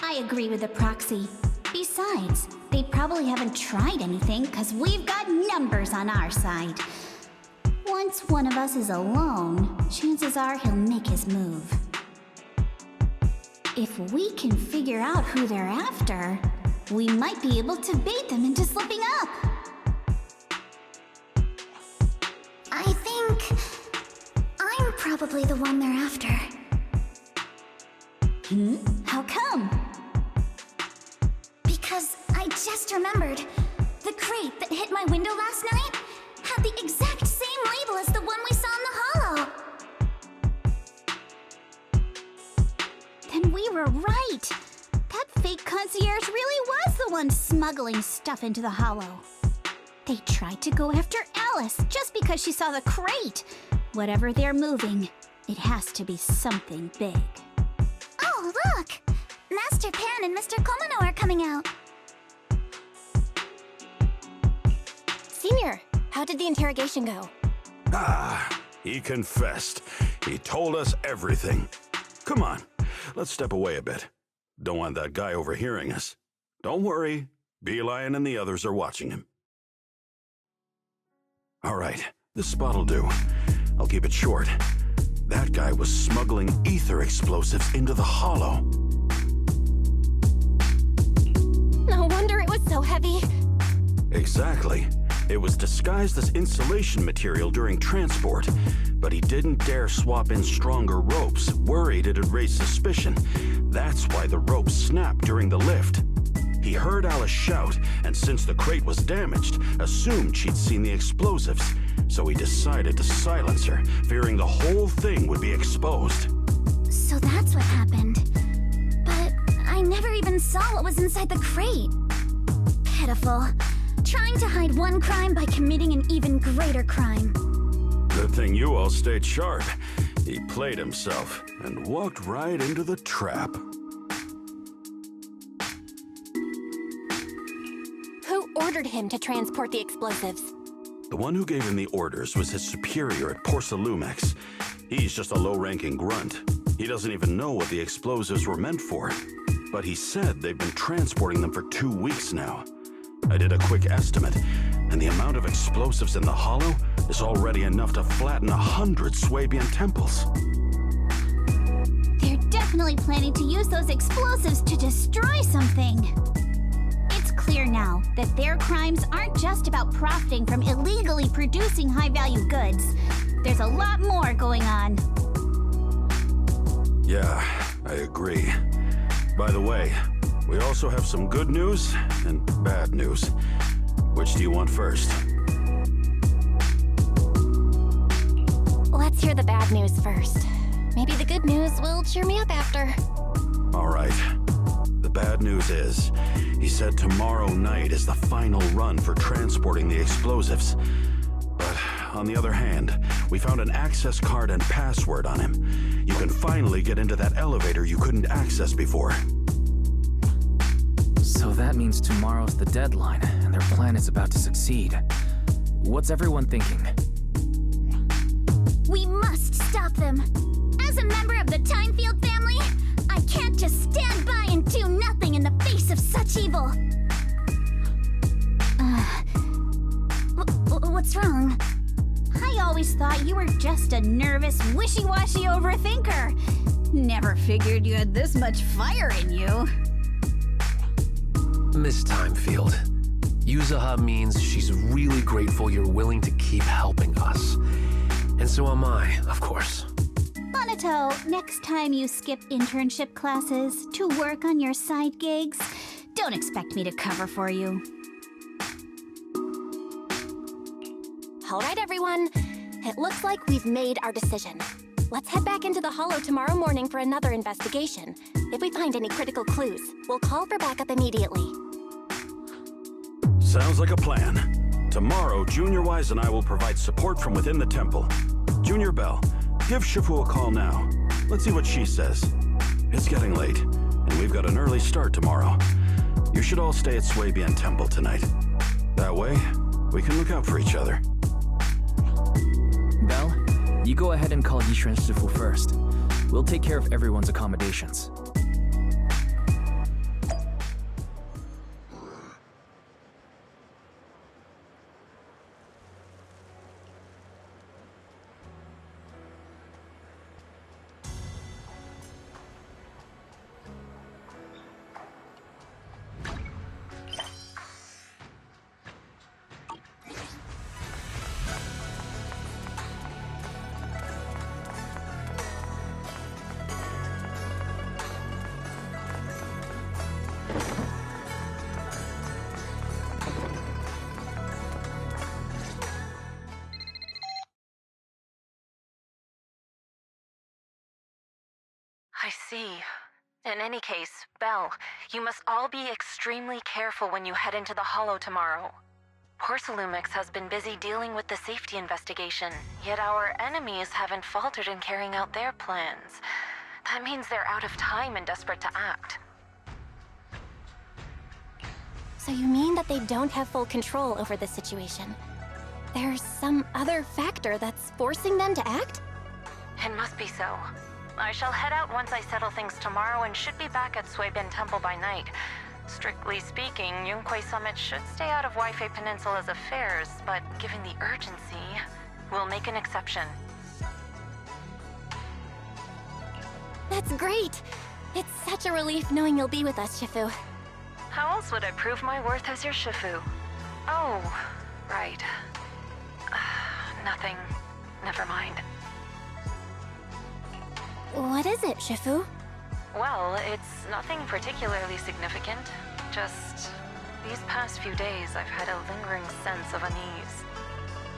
I agree with the proxy. Besides, they probably haven't tried anything because we've got numbers on our side. Once one of us is alone, chances are he'll make his move. If we can figure out who they're after, we might be able to bait them into slipping up. I think I'm probably the one they're after. How come? Because I just remembered, the crate that hit my window last night had the exact same label as the one we saw in the hollow. Then we were right. That fake concierge really was the one smuggling stuff into the hollow. They tried to go after Alice just because she saw the crate. Whatever they're moving, it has to be something big. Oh, look! Master Pan and Mr. Komano are coming out. Senior, how did the interrogation go? He confessed. He told us everything. Come on, let's step away a bit. Don't want that guy overhearing us. Don't worry, Beelion and the others are watching him. All right, this spot'll do. I'll keep it short. That guy was smuggling ether explosives into the hollow. No wonder it was so heavy. Exactly. It was disguised as insulation material during transport, but he didn't dare swap in stronger ropes, worried it'd raise suspicion. That's why the ropes snapped during the lift. He heard Alice shout, and since the crate was damaged, assumed she'd seen the explosives, so he decided to silence her, fearing the whole thing would be exposed. So that's what happened. But I never even saw what was inside the crate. Pitiful. Trying to hide one crime by committing an even greater crime. Good thing you all stayed sharp. He played himself and walked right into the trap. Who ordered him to transport the explosives? The one who gave him the orders was his superior at Porsalumex. He's just a low-ranking grunt. He doesn't even know what the explosives were meant for. But he said they've been transporting them for 2 weeks now. I did a quick estimate, and the amount of explosives in the hollow is already enough to flatten 100 Swabian temples. They're definitely planning to use those explosives to destroy something. It's clear now that their crimes aren't just about profiting from illegally producing high-value goods. There's a lot more going on. Yeah, I agree. By the way, we also have some good news and bad news. Which do you want first? Let's hear the bad news first. Maybe the good news will cheer me up after. All right. The bad news is, he said tomorrow night is the final run for transporting the explosives. But on the other hand, we found an access card and password on him. You can finally get into that elevator you couldn't access before. So that means tomorrow's the deadline, and their plan is about to succeed. What's everyone thinking? We must stop them. As a member of the Timefield family, I can't just stand by and do nothing in the face of such evil. What's wrong? I always thought you were just a nervous, wishy-washy overthinker. Never Never figured you had this much fire in you. Miss Timefield, Yuzaha means she's really grateful you're willing to keep helping us. And so am I, of course. Monato, next time you skip internship classes to work on your side gigs, don't expect me to cover for you. All right, everyone. It looks like we've made our decision. Let's head back into the Hollow tomorrow morning for another investigation. If we find any critical clues, we'll call for backup immediately. Sounds like a plan. Tomorrow, Junior Wise and I will provide support from within the temple. Junior Bell, give Shifu a call now. Let's see what she says. It's getting late, and we've got an early start tomorrow. You should all stay at Swabian Temple tonight. That way, we can look out for each other. Belle, you go ahead and call Yishu and Shifu first. We'll take care of everyone's accommodations. I see. In any case, Belle, you must all be extremely careful when you head into the Hollow tomorrow. Porcelumix has been busy dealing with the safety investigation, yet our enemies haven't faltered in carrying out their plans. That means they're out of time and desperate to act. So you mean that they don't have full control over the situation? There's some other factor that's forcing them to act? It must be so. I shall head out once I settle things tomorrow and should be back at Swabian Temple by night. Strictly speaking, Yunquay Summit should stay out of Waifei Peninsula's affairs, but given the urgency, we'll make an exception. That's great! It's such a relief knowing you'll be with us, Shifu. How else would I prove my worth as your Shifu? Oh, right. Nothing. Never mind. What is it, Shifu? Well, it's nothing particularly significant. Just these past few days, I've had a lingering sense of unease.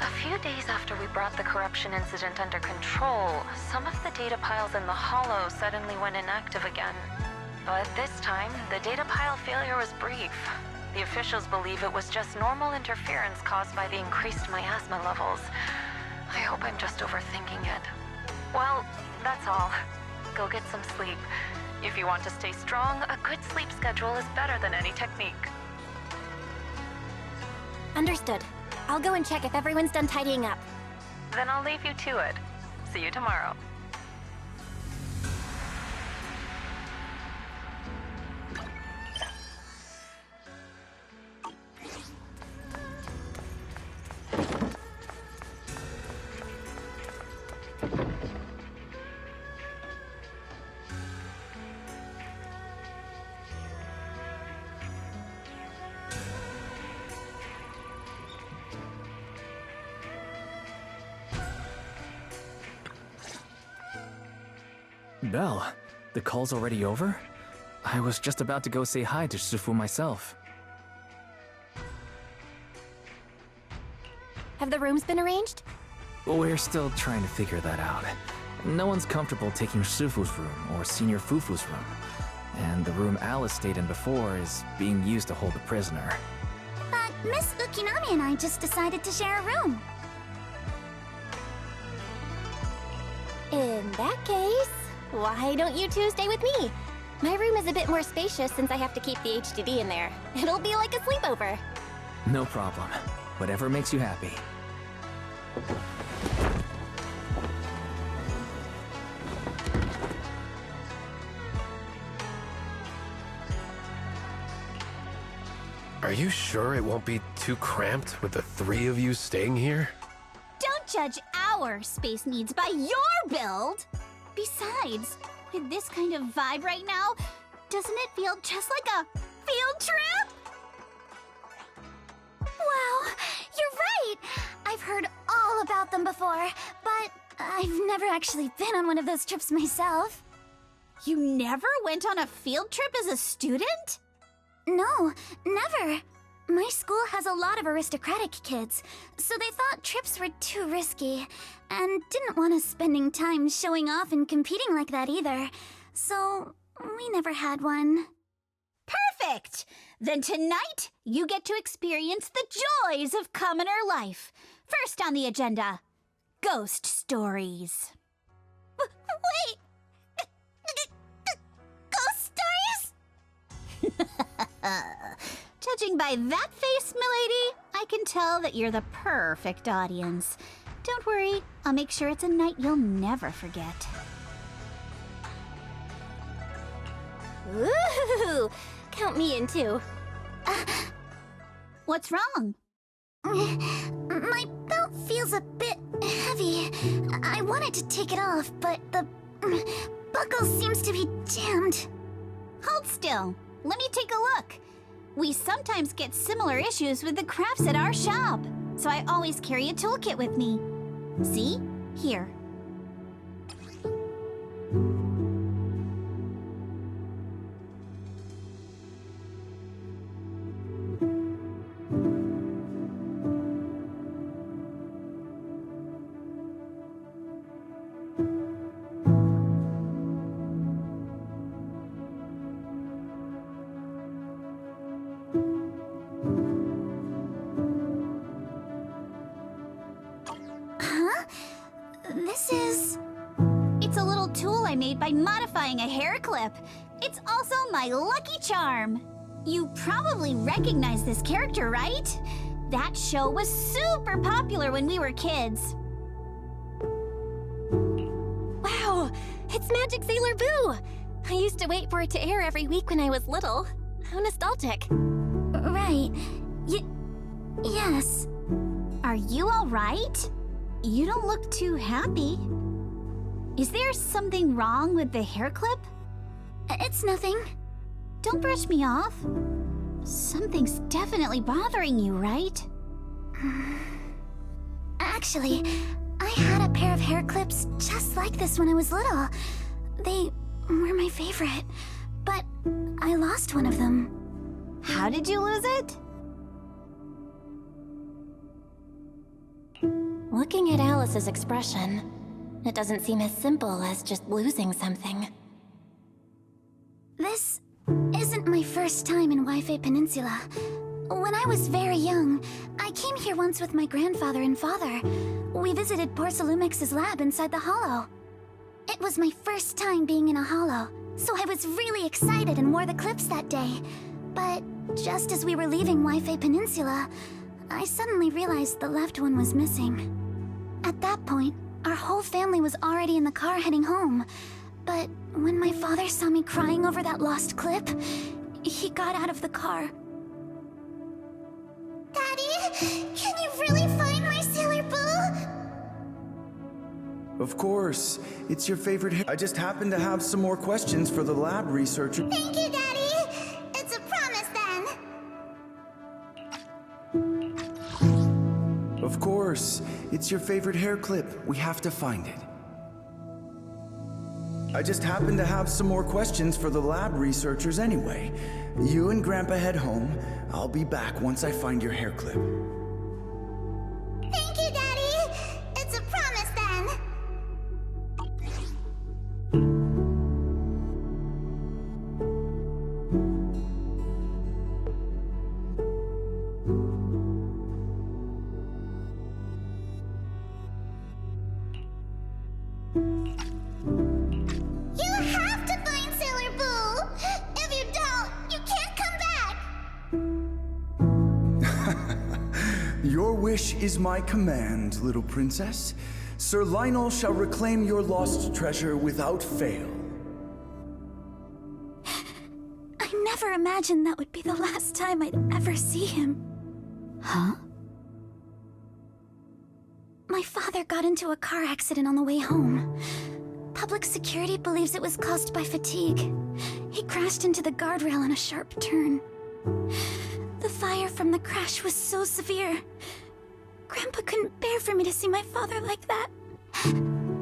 A few days after we brought the corruption incident under control, some of the data piles in the Hollow suddenly went inactive again. But this time, the data pile failure was brief. The officials believe it was just normal interference caused by the increased miasma levels. I hope I'm just overthinking it. Well, that's all. Go get some sleep. If you want to stay strong, a good sleep schedule is better than any technique. Understood. I'll go and check if everyone's done tidying up. Then I'll leave you to it. See you tomorrow. Belle, the call's already over? I was just about to go say hi to Shifu myself. Have the rooms been arranged? We're still trying to figure that out. No one's comfortable taking Shifu's room or Senior Fufu's room. And the room Alice stayed in before is being used to hold the prisoner. But Miss Ukinami and I just decided to share a room. In that case, why don't you two stay with me? My room is a bit more spacious since I have to keep the HDD in there. It'll be like a sleepover. No problem. Whatever makes you happy. Are you sure it won't be too cramped with the three of you staying here? Don't judge our space needs by your build! Besides, With this kind of vibe right now, doesn't it feel just like a field trip? Wow, you're right! I've heard all about them before, but I've never actually been on one of those trips myself. You never went on a field trip as a student? No, never. My school has a lot of aristocratic kids, so they thought trips were too risky, and didn't want us spending time showing off and competing like that either. So, we never had one. Perfect! Then tonight, you get to experience the joys of commoner life. First on the agenda, ghost stories. Wait! Ghost stories? Judging by that face, milady, I can tell that you're the perfect audience. Don't worry, I'll make sure it's a night you'll never forget. Ooh, count me in too. What's wrong? My belt feels a bit heavy. I wanted to take it off, but the buckle seems to be jammed. Hold still. Let me take a look. We sometimes get similar issues with the crafts at our shop, so I always carry a toolkit with me. See? Here. It's a little tool I made by modifying a hair clip. It's also my lucky charm. You probably recognize this character, right? That show was super popular when we were kids. Wow, it's Magic Sailor Boo! I used to wait for it to air every week when I was little. How nostalgic. Right. Yes. Are you all right? You don't look too happy. Is there something wrong with the hair clip? It's nothing. Don't brush me off. Something's definitely bothering you, right? Actually, I had a pair of hair clips just like this when I was little. They were my favorite, but I lost one of them. How did you lose it? Looking at Alice's expression, it doesn't seem as simple as just losing something. This isn't my first time in Wi-Fi Peninsula. When I was very young, I came here once with my grandfather and father. We visited Porcelumex's lab inside the Hollow. It was my first time being in a Hollow, so I was really excited and wore the clips that day. But just as we were leaving Wi-Fi Peninsula, I suddenly realized the left one was missing. At that point, our whole family was already in the car heading home. But when my father saw me crying over that lost clip, he got out of the car. Daddy, can you really find my Sailor Boo? Of course. It's your favorite. I just happen to have some more questions for the lab researcher. Thank you, Daddy. It's a promise then. Of course. It's your favorite hair clip. We have to find it. I just happen to have some more questions for the lab researchers anyway. You and Grandpa head home. I'll be back once I find your hair clip. Thank you, Daddy. It's a promise then. You have to find Sailor Boo! If you don't, you can't come back! Your wish is my command, little princess. Sir Lionel shall reclaim your lost treasure without fail. I never imagined that would be the last time I'd ever see him. Huh? My father got into a car accident on the way home. Public security believes it was caused by fatigue. He crashed into the guardrail on a sharp turn. The fire from the crash was so severe. Grandpa couldn't bear for me to see my father like that.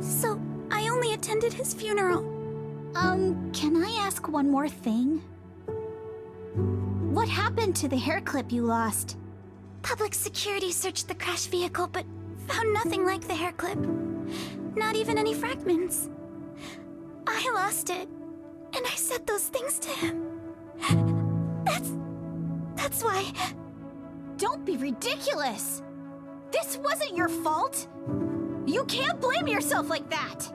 So I only attended his funeral. Can I ask one more thing? What happened to the hair clip you lost? Public security searched the crashed vehicle, but found nothing like the hair clip. Not even any fragments. I lost it, and I said those things to him. That's why... Don't be ridiculous! This wasn't your fault! You can't blame yourself like that!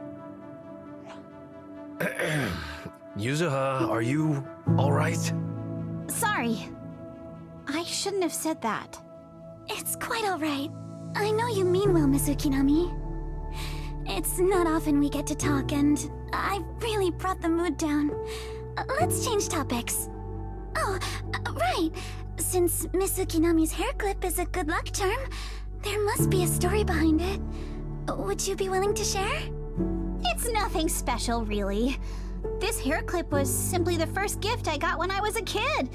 Yuzuha, are you alright? Sorry. I shouldn't have said that. It's quite alright. I know you mean well, Miss Ukinami. It's not often we get to talk, and I really brought the mood down. Let's change topics. Oh, right. Since Miss Ukinami's hair clip is a good luck charm, there must be a story behind it. Would you be willing to share? It's nothing special, really. This hair clip was simply the first gift I got when I was a kid,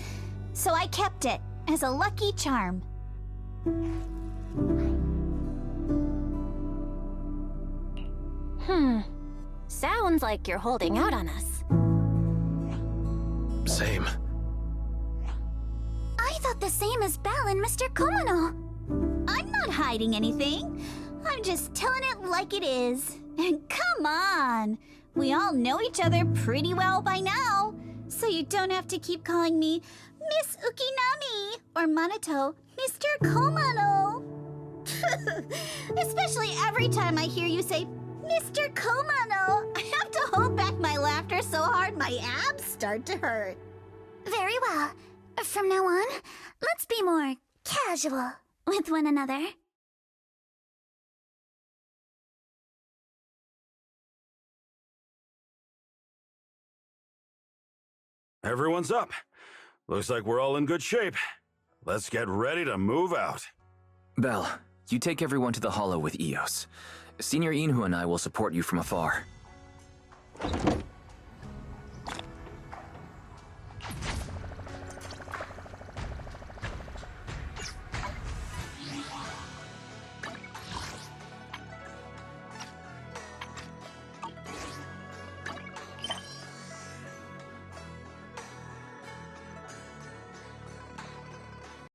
so I kept it as a lucky charm. Sounds like you're holding out on us. Same. I thought the same as Belle and Mr. Komono. I'm not hiding anything. I'm just telling it like it is. And come on! We all know each other pretty well by now. So you don't have to keep calling me Miss Ukinami or Manato Mr. Komono. Especially every time I hear you say Mr. Komono. I have to hold back my laughter so hard my abs start to hurt. Very well. From now on, let's be more casual with one another. Everyone's up. Looks like we're all in good shape. Let's get ready to move out. Belle, you take everyone to the Hollow with Eos. Senior Inhu and I will support you from afar.